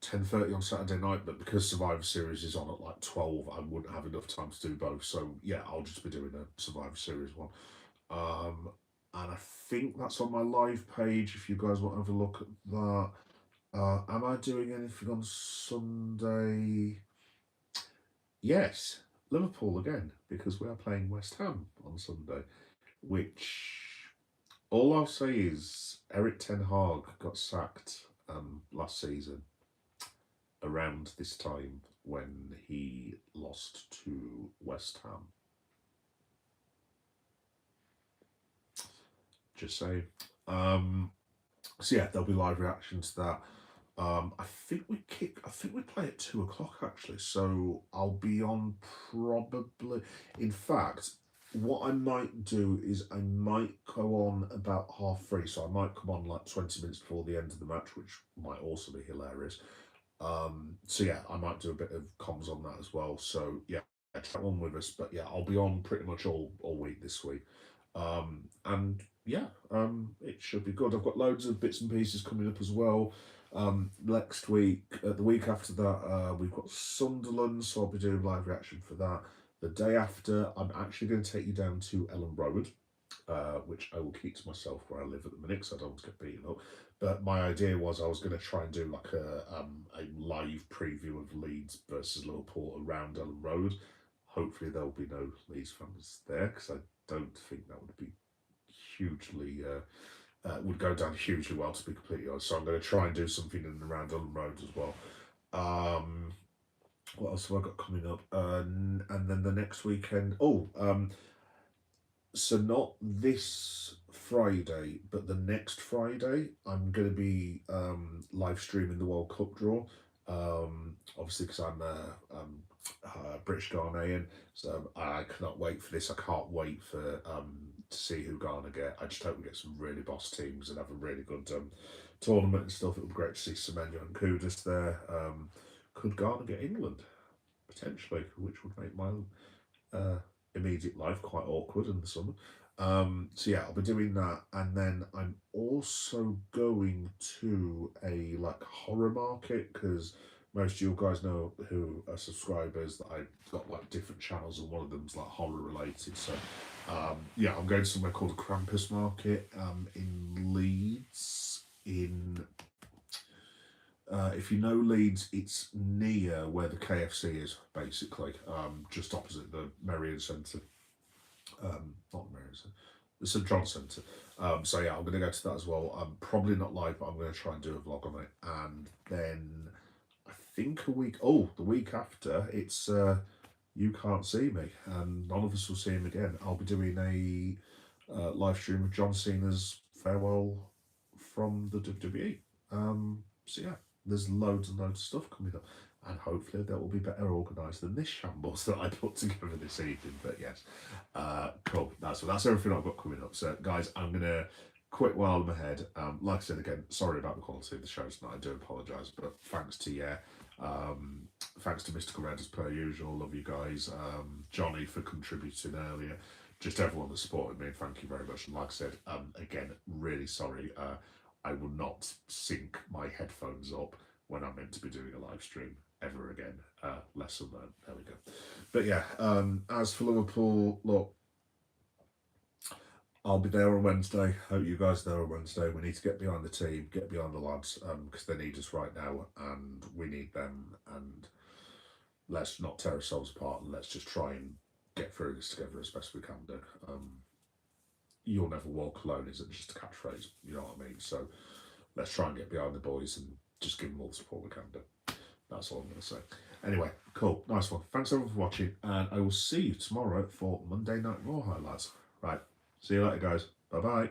Speaker 1: 10:30 on Saturday night, but because Survivor Series is on at like 12, I wouldn't have enough time to do both. So yeah, I'll just be doing a Survivor Series one. Um, and I think that's on my live page if you guys want to have a look at that. Am I doing anything on Sunday? Yes, Liverpool again, because we are playing West Ham on Sunday, which all I'll say is Eric Ten Hag got sacked last season around this time when he lost to West Ham. Just saying. So yeah, there'll be live reaction to that. I think we play at 2 o'clock actually. So I'll be on probably. In fact, what I might do is I might go on about 3:30. So I might come on like 20 minutes before the end of the match, which might also be hilarious. So yeah, I might do a bit of comms on that as well. So yeah, chat on with us. But yeah, I'll be on pretty much all week this week. And yeah, it should be good. I've got loads of bits and pieces coming up as well. Next week, the week after that, we've got Sunderland, so I'll be doing live reaction for that. The day after, I'm actually going to take you down to Ellen Road, which I will keep to myself where I live at the minute because I don't want to get beaten up. But my idea was I was going to try and do like a live preview of Leeds versus Liverpool around Ellen Road. Hopefully there'll be no Leeds fans there because I don't think that would be hugely would go down hugely well, to be completely honest. So I'm going to try and do something in and around Ellen Road as well. What else have I got coming up? And then the next weekend. So not this Friday, but the next Friday, I'm going to be live streaming the World Cup draw. Obviously, because I'm British Ghanaian, so I cannot wait for this. I can't wait for to see who Ghana get. I just hope we get some really boss teams and have a really good tournament and stuff. It would be great to see Semenyo and Kudus there. Could Ghana get England potentially, which would make my immediate life quite awkward in the summer. So yeah, I'll be doing that, and then I'm also going to a like horror market because most of you guys know who are subscribers that I've got like different channels, and one of them's like horror related. So yeah, I'm going somewhere called the Krampus Market in Leeds. If you know Leeds, it's near where the KFC is, basically, just opposite the Merrion Centre. Not Merrion Centre, the St John Centre. So yeah, I'm going to go to that as well. I'm probably not live, but I'm going to try and do a vlog on it. And then I think the week after, it's you can't see me, and none of us will see him again. I'll be doing a live stream of John Cena's farewell from the WWE. So yeah, there's loads and loads of stuff coming up, and hopefully that will be better organised than this shambles that I put together this evening. But yes, cool. That's everything I've got coming up. So guys, I'm gonna quit while I'm ahead. Like I said again, sorry about the quality of the shows tonight. I do apologise, but thanks to thanks to Mr. Red as per usual. Love you guys. Johnny for contributing earlier. Just everyone that supported me, thank you very much. And like I said, again, really sorry. I will not sync my headphones up when I'm meant to be doing a live stream ever again. Lesson learned. There we go. But yeah, as for Liverpool, look, I'll be there on Wednesday. Hope you guys are there on Wednesday. We need to get behind the team, get behind the lads, because they need us right now, and we need them. And let's not tear ourselves apart, and let's just try and get through this together as best we can do. You'll never walk alone isn't just a catchphrase, you know what I mean? So let's try and get behind the boys and just give them all the support we can do. That's all I'm going to say. Anyway, cool, nice one. Thanks everyone for watching, and I will see you tomorrow for Monday Night Raw highlights. Right, see you later, guys. Bye bye.